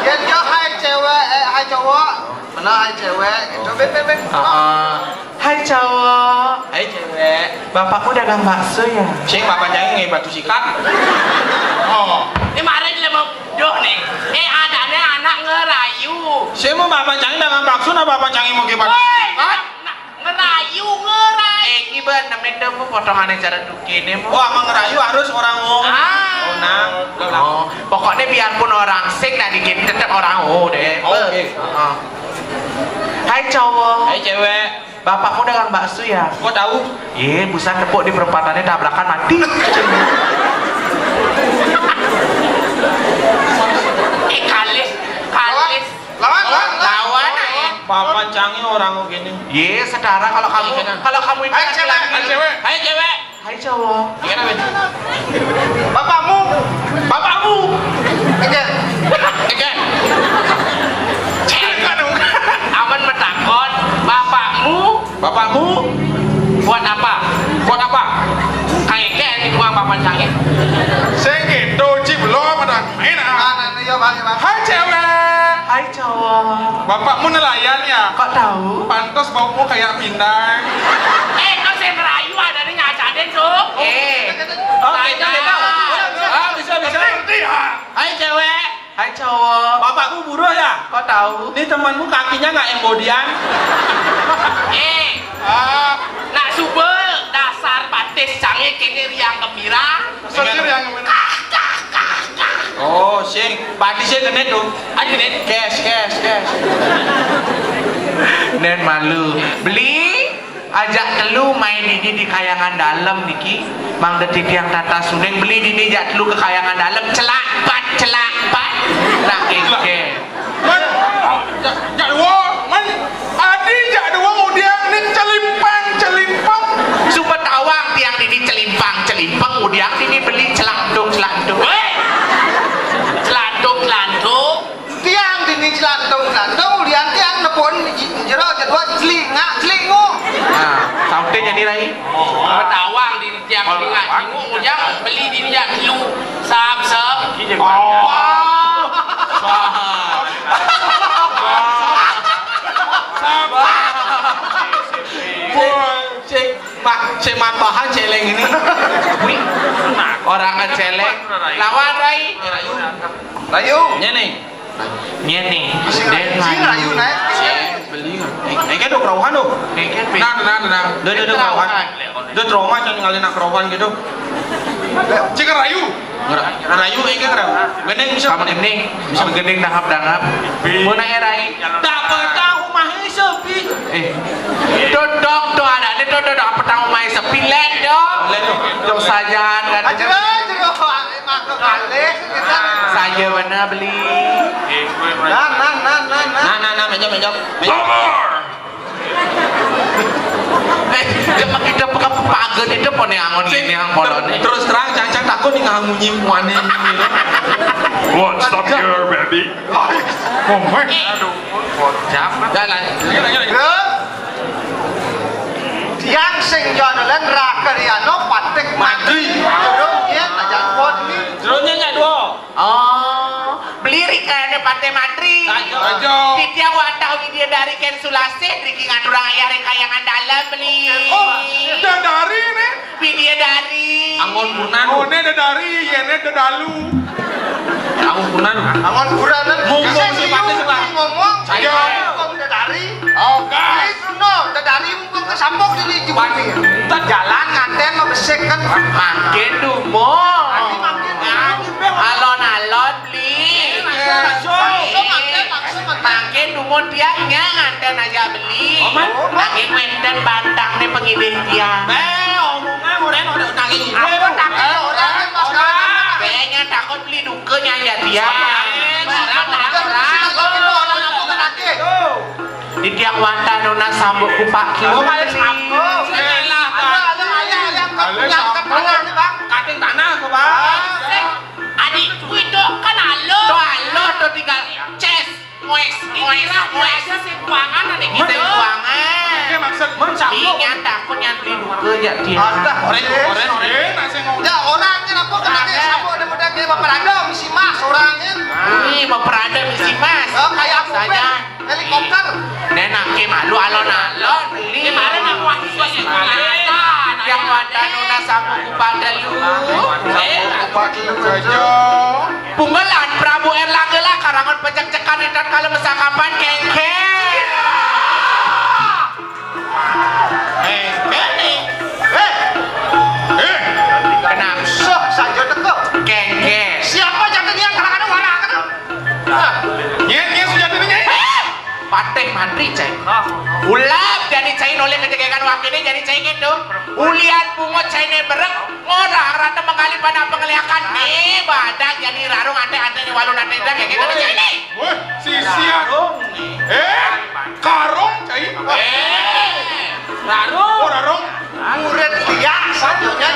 Ya hai cewek, hai cowok. Mana hai cewek gitu. Ben. Hai cowok. Hai cewek. Bapakmu dagang bakso ya? Sing bapak jangan ngai batu sikat. Oh. Ini marah dia mau doh nih. Adanya anak ngerayu. Saya mau bapak jangan dagang bakso na bapak jangan mau ke batu Woi, sikat. ngerayu. Ini ben namanya demo potongannya cara dukine mo. Oh, amang ngerayu harus orang Ah. Oh, nah. Oh, pokoknya biarpun orang sing nah dikit tetap orang deh. Oke. Hai cowok. Hai cewek. Bapakmu dagang bakso ya? Kok tahu? Iya, busan tepuk di perempatannya tabrakan mati. Kalis. Lawan. Bapak canggih orang begini. Iya, saudara kalau kamu itu Hai cewek. Hai cewek. Hai cewek. Hai cowok. Gimana Ben? Bapakmu. Ege. Aman metakon. Bapakmu buat apa? Kayak di buang papan canggih. Saya gitu, Ci belum ada. Main ah. Iya bang. Hai cewek. Hai cowok. Bapakmu nelayan ya? Kok tahu? Pantas baumu kayak pindang. Kau saya merayu ada nih ngacaden tuh. Bisa. Hai cewek. Hai cowok. Bapakmu buruh ya? Kok tahu? Ini temanmu kakinya nggak embodian? Nak subel dasar batis canggih kini riang gembira. Oh, sing. Batisnya genet tuh. Ayo nih. Cash. Nen malu. Beli ajak telu main ini di kayangan dalam niki. Mang detik yang tata suneng beli ini ajak telu ke kayangan dalam celak pat. Nak keke. Man, adi jak dua udiang ni celimpang. Super tawang tiang ini celimpang udiang ini beli celandung. Weh. Celandung. Tiang dini celantung. Lian tiang nepun jero jadwal celingu. Nah, sampai jadi rai. Betawang di tiang telinga cingu ujang beli di dia dulu sab. Cek bahan celeng ini. Orang ngeceleng lawan rai. Rayu. Nyene. Rayu naik. Beli. Kan do kerauhan do. Nah. Do kerauhan. Do trauma can ngalina kerauhan gitu. Cek rayu. Rayu kan kerauhan. Gendeng bisa. Kamu ini bisa gendeng dangap. Mau nanya rai. Dapat tahu mah sepi. Dodok tuh ada apa tahu main sepi dong. Dong saja kan. Aja makro kali kita. Saya mana beli. Nah, menyok. Dia makin dia pegang pagar itu pun yang angon ini yang polon. Terus terang cacang takut nih ngangunyi muane ini. What? Stop here, baby. Jalan. Tiang sing jodolan rakariano patek Madri. Jodoh dia tajak pot ini. Dronya nya dua. Oh, beli rikanya Pantai Madri. Ajo. Dia watau dia dari Ken Sulase, Riki ngaturang ayah kayangan dalam beli. Dah dari nih. Dia dari. Angon punan. One dah dari, yene dah dalu. Angon punan. Angon buranan. Ngomong sepatnya sebelah. Ngomong. Ayo. Ngomong dari. No, dari ngomong ke sambok di Jepang. Jalan nganten mau besek kan. Makin dumo. Alon-alon beli. Makin dumo tiangnya nganten aja beli. Makin wenden bantang nih pengidih tiang. Omongan orang udah nangis. Orang mas kan. Kayaknya takut beli dukanya ya tiang. Di tiang wanta nona sambuk kupak kilo beli. Kating tanah kok, Bang. Adik itu kan alo Tuh tinggal ces. Moes. Sekuangan ada Kita gitu. Oke, maksud Ini yang takut yang beli duka ya tiang. Ya orang kenapa kena ke sambok daripada ke bapak rada misi mas orangnya. Ini mau perada misi mas. Kayak aku saja. helikopter. Nenak ke malu alon-alon beli. Gimana nak buat sesuatu? wadana samu kupadalu. Saja. Punggelan Prabu Erlangga lah karangan pecek-cekan dan kalau mesakapan kengkeng. Kenapa? Sok saja teko. Kengkeng. Siapa jangan yang kalangan warna kan? Nyet sejatinya. Pateh mantri cai. Ulap jadi cai oleh kejegekan wakini jadi cai gitu. Ulian pungut cai ne berek ngorah rata mengali pada pengeliakan nih badak jadi rarung ante di walun ante kayak gitu cai ini. Wah, sia. Karung cai. Rarung. Oh, rarung. Murid dia sajonya.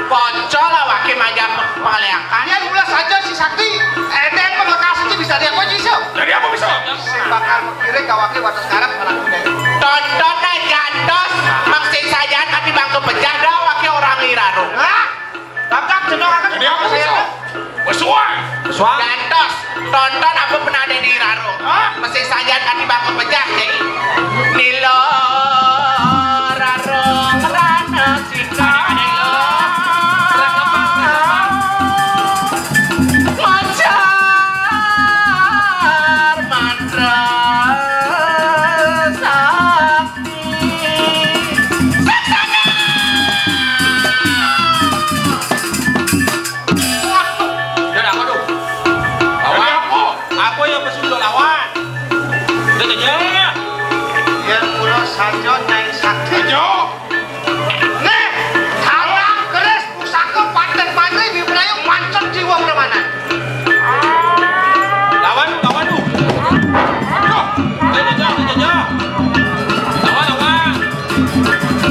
Pocol lah wakil majam pengeliakan. Dia mula saja si Sakti. Eden pengekas itu bisa dia kunci so. Jadi apa bisa? Si bakal mengiring kawaki waktu sekarang melakukannya. Tonton jantos maksud saja nanti bangku pecah dah wakil orang irarung. Hah? Kakak cenderung akan. Jadi apa bisa? Sesuai. Jantos tonton apa pernah ada di irarung. Maksud saja nanti bangku pecah jadi nilo rarung rana sika. Sajo nyai Sakti. Sajo. Nih, karang keris pusaka paten mantri bibirayung mancot jiwa permanen. Lawan lu. Jaja. Lawan.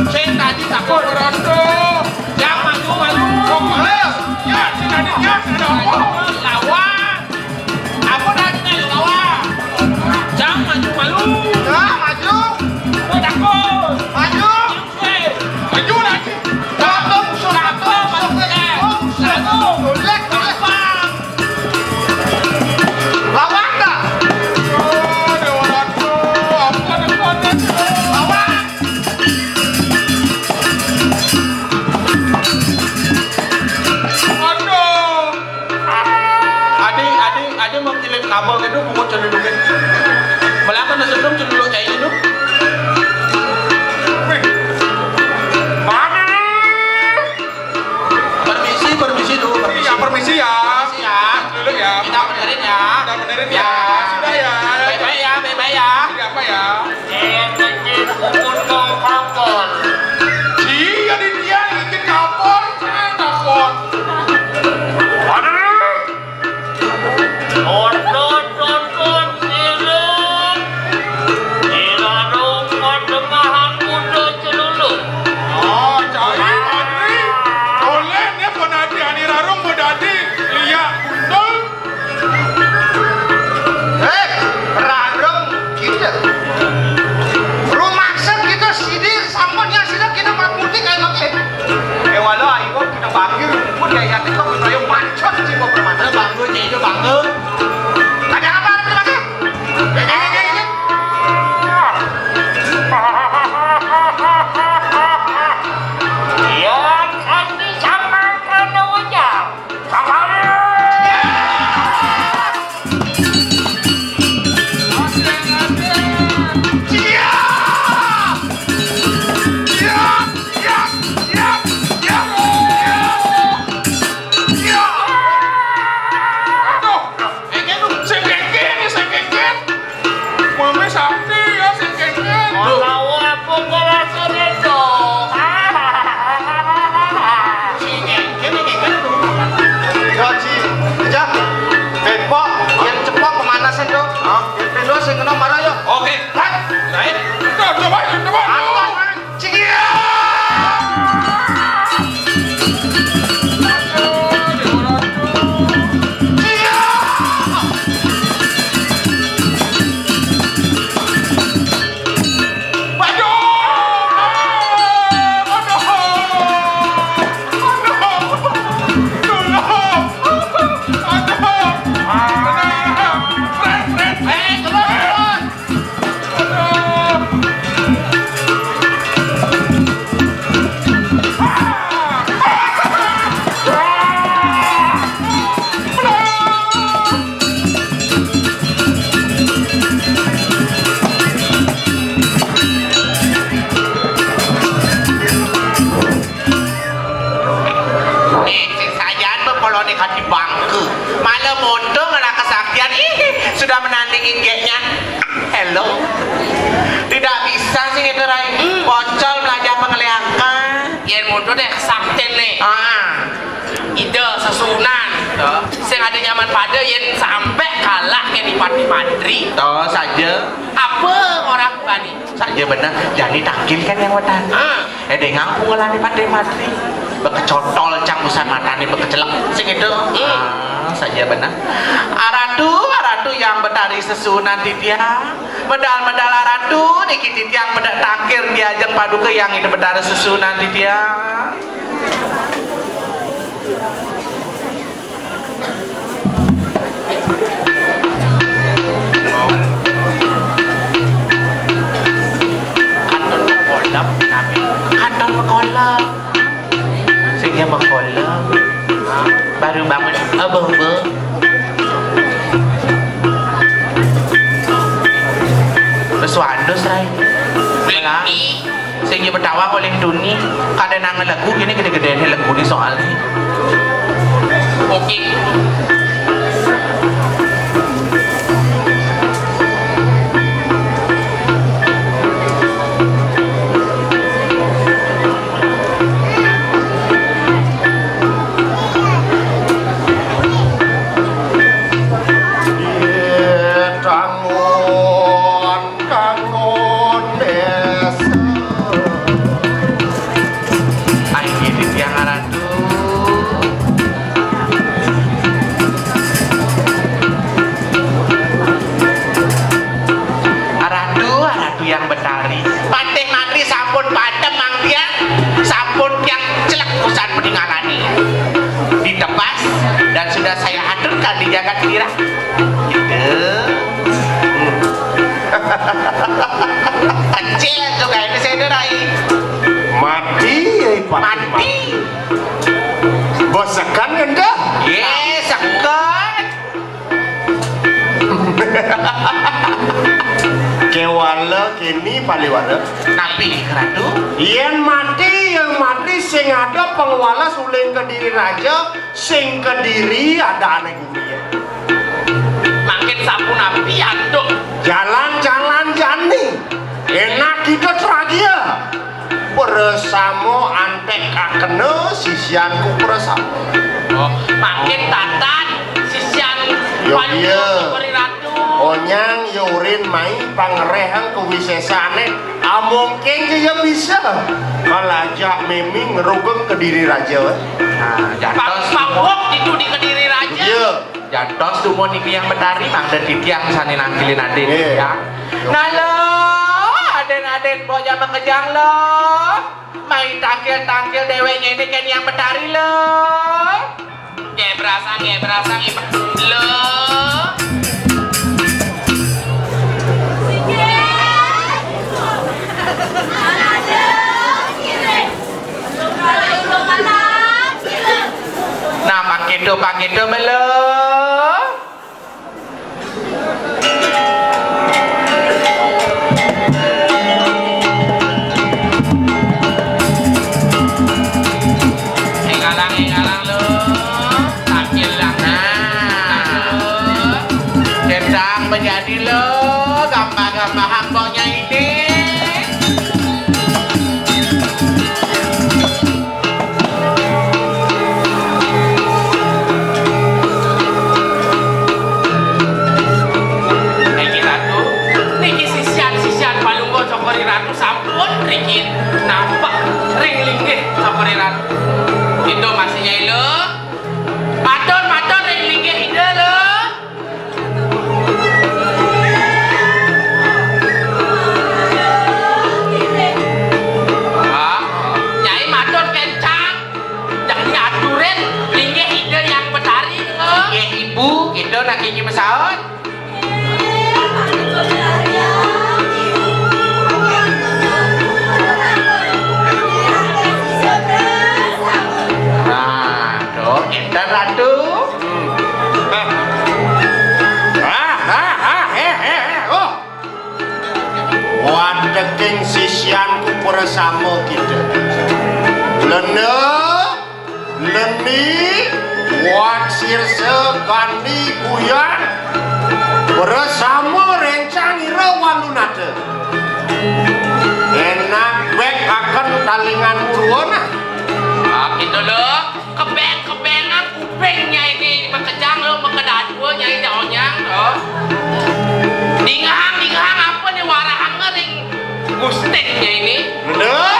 Saya tadi takut rondo. Yang maju. Ayo. Ya, si tadinya ada apa? Lawan. Apa tadi lawan? Jangan maju. Nah, maju. Takut. Maju. Maju lagi. Satu. Golek. Lawan tak? Oh, Dewa Ratu. Apa depan? Lawan. Aduh. Adik mau kirim kabel gitu, mau cendukin. Melaka nasibum cenduluk kayak gitu. Permisi dulu. Iya, permisi ya. Dulu ya. Kita benerin ya. Sudah ya. Baik-baik ya. Tidak apa ya. Kapal. Dia bikin kapal. Takut. Tonton sirik. Irarung madengahan kuda celuluk. Oh, cari Andri. Boleh dia penadi Ani Rarung medadi liak gundul. Rarung kita. Rumaksan kita sidir samponnya sidir kita makmuti kayak makin. Walau ayo kita banggir pun kayak itu kita yang mancot jiwa permana. Bangun itu bangun. Ada apa lagi? Yang kami samakan wajah. Oke. Naik. Coba. sudah menandingi gengnya. Hello. Tidak bisa sih itu Rai. Bocol belajar pengeliakan. Yang mudah deh sakten nih. Ide sesunan. Sing ada nyaman pada yang sampai kalah ke di Pati Madri. Toh saja. Apa orang bani? Saja benar. Jadi takil kan yang wetan. Ada ngampung lah di Pati Madri. Bekecotol cang usan mata nih bekecelek. Sing itu. Saja benar. Aratu yang betari sesunan titiang. Medal-medal aratu niki titiang bedak takir diajeng paduka yang ini betari sesunan titiang. Kantor berkolak sehingga berkolak baru bangun abang-abang bersuandus Rai sehingga bertawa oleh dunia kadang nangan lagu gini gede-gedean lagu ini soalnya oke. dan sudah saya aturkan di jagat kira gitu. Kecil tuh kayaknya saya derai mati mati bosakan anda yes sekan kewala kini paliwala napi keratu yang mati sing ada pengwala suling Kediri Raja sing Kediri ada aneh dunia makin sapu napi aduk jalan-jalan jani enak kita teragia bersama antek akene sisianku bersama makin tatan sisian iya ratu onyang yurin mai pangerehang kewisesane mungkin dia bisa kalajak mimi ngerugeng Kediri Raja nah jantos pawok itu di Kediri Raja iya jantos tuh mau niki yang betari mang dan titiang sani nangkilin aden ya nah lo aden boja mengejang lo main tangkil dewenya ini kan yang betari lo berasa lo nah pakedo belum ngalang lo takil lang sedang menjadi lo gampang-gampang hambongnya ini ratu sampun rikin nampak ring linggih sokori ratu itu masihnya lo maton ring linggih ide lo nyai maton kencang jangan diaturin linggih ide yang betari ya ibu itu nak ingin mesaut dan ratu wadeking sisianku bersama kita leni waksir segandi kuyan bersama rencang ira walunate enak bek akan talingan urwana gitu loh kebengan kupingnya ini makejang lo makedadua nyai jaonyang loh dingahang apa nih warahang ngering gustinnya ini udah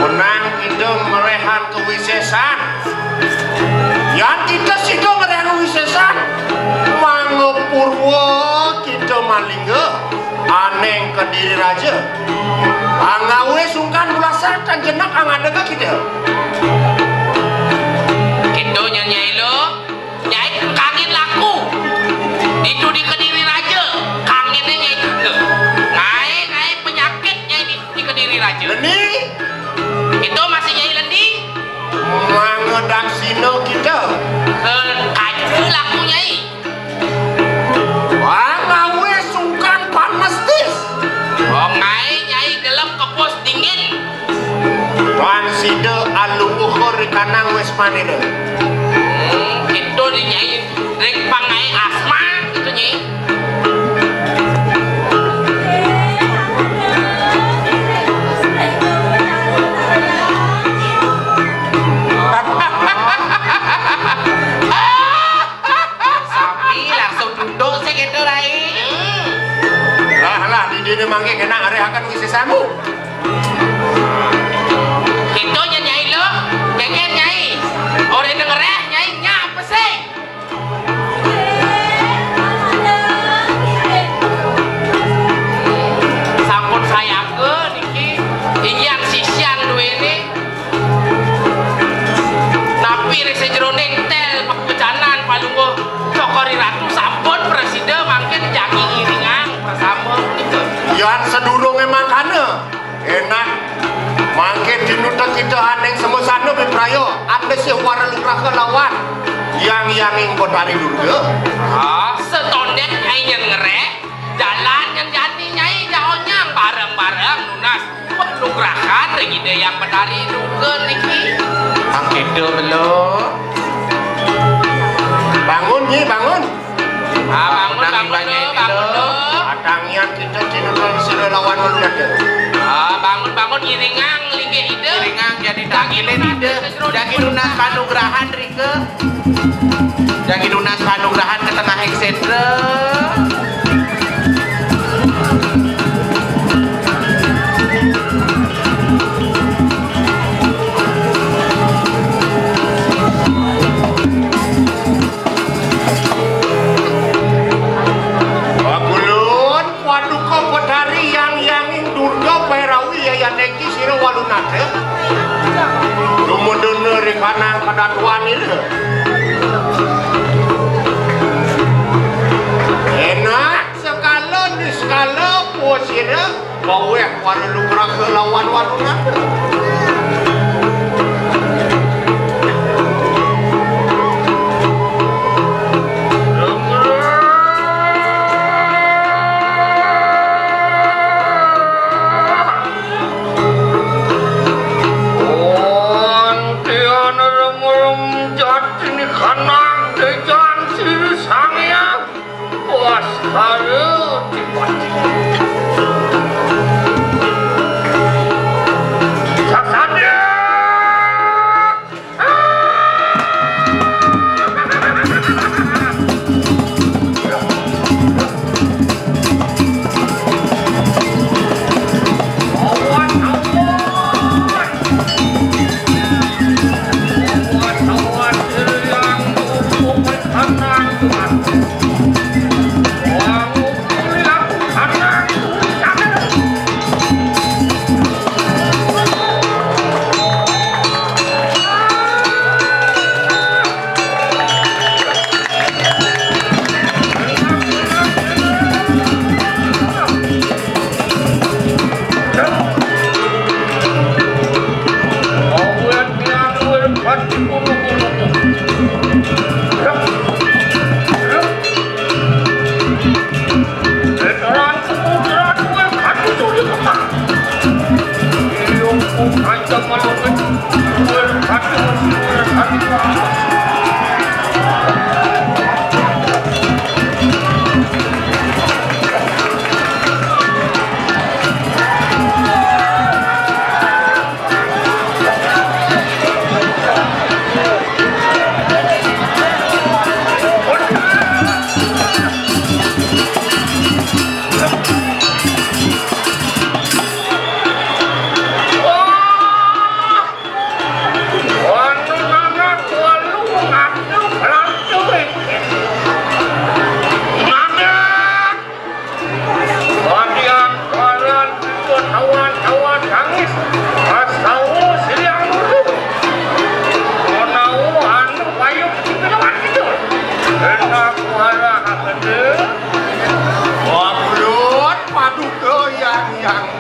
menang itu merehan kewisesan yang kita sido merehan kewisesan mangepurwo kita malingga aneng Kediri Raja angawe sungkan bulasan dan jenak angadega kita gitu nyai lo nyai kangin laku itu di Kediri Raja kanginnya nyai juga ngai penyakit nyai di Kediri Raja ini itu masih nyai lendi mangedak sino kita kayu laku nyai angawe sungkan panestis oh nyai gelap ke pos dingin tuan sida aluhur kanang wes manida itu di nyai rek pangai asma itu nyai ini mangke kena areh akan ngisi samu itu nyai lo keket nyai orang denger nyai apa sih sampun saya ke niki yang sisian dua ini tapi rese jeroning tel pecanan palunggo cokori ratu sampun presiden mangkin jaki iringan bersama gitu yang sedurung emang kana enak mangke dinuta kita aneng semesana beprayo anda si wara lurah ke lawan yang ing botari durga setondet nyai yang ngerek jalan yang jadi nyai jaonyang bareng-bareng lunas nugrakan regide yang betari durga niki angkedo belum bangun nyi bangun bangun lo atangian kita dinuta sira lawan walunade bangun iringang linggih ide iringang jadi dagilin ide dagi lunas panugrahan Rike dagi lunas panugrahan ke tengah heksendra Neki sira walunate lumudune ri kanang kadatuan ini enak sekala posira bawe wala lugra ke lawan walunate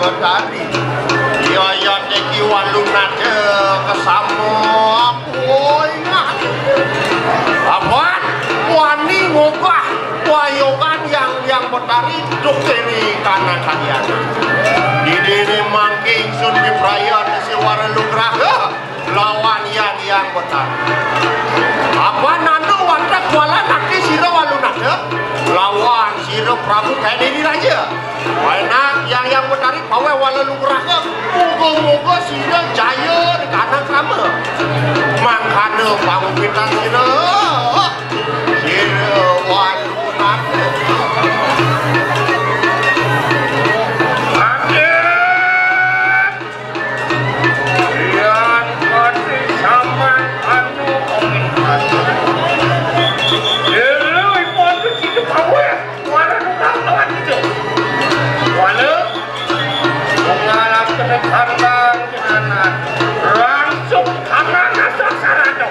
betari ya teki walunate kesamo poingat apaan wani ngogah wayokan yang betari duk kiri kanan kalian di dini mangking sun biprayan si waralugraha lawan yang betari apa nanti wantak wala nakti siro walunate lawan siro Prabu Kediri Raja enak yang betari pawe walalugraha moga-moga siro jaya di kanan kama mangkana pangpitan siro walunate Kandang jenana langsung kanan asal sarado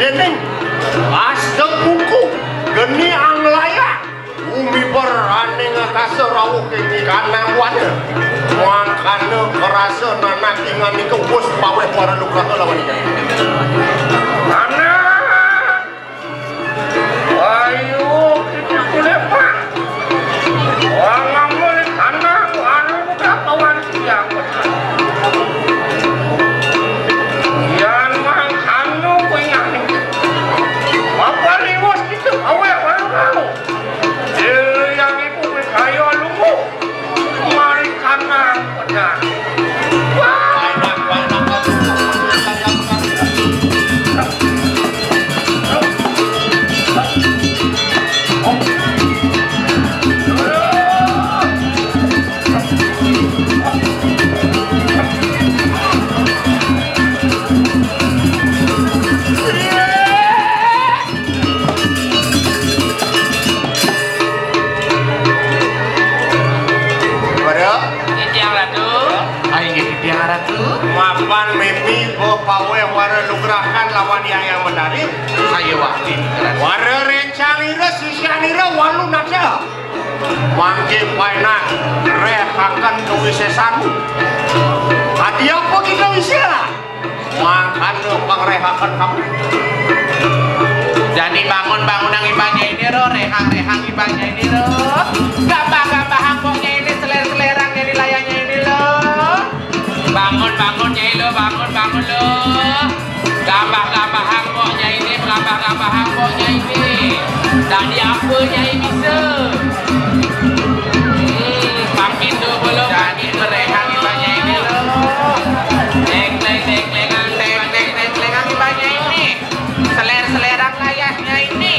dening asde buku geni anglaya umi berani ngakase rawuh kini kanang wana mangkana kerasa nanak ingan ni kebus paweh para lukraha lawan ini anak ayo kita kulepak orang mulai kanang wana buka kawan siang yan mangkano punya apa liwas itu awet walau yang ibu berkaya lumu mari kanan benar mapan mimi pawe wara lugrahan lawan yang menarik saya waktu wara rencanira sisianira walu naca mangke paina rehakan kewisesan hati apa kita bisa makan pangrehakan kamu jadi bangun-bangun yang ibanya ini ro rehang-rehang ibanya ini ro gambah-gambah hangkoknya ini seler-selerang jadi layaknya ini lo bangun nyai lo bangun lo gambah hangkoknya ini gambah hangkoknya ini tadi apa nyai bisa makin tuh belum jadi merehang ibanya ini lo tek-tek ibanya ini seler-selerang layaknya ini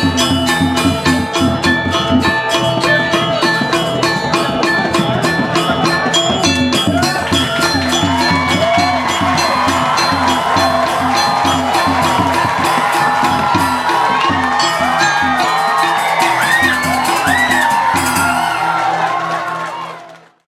Thank you.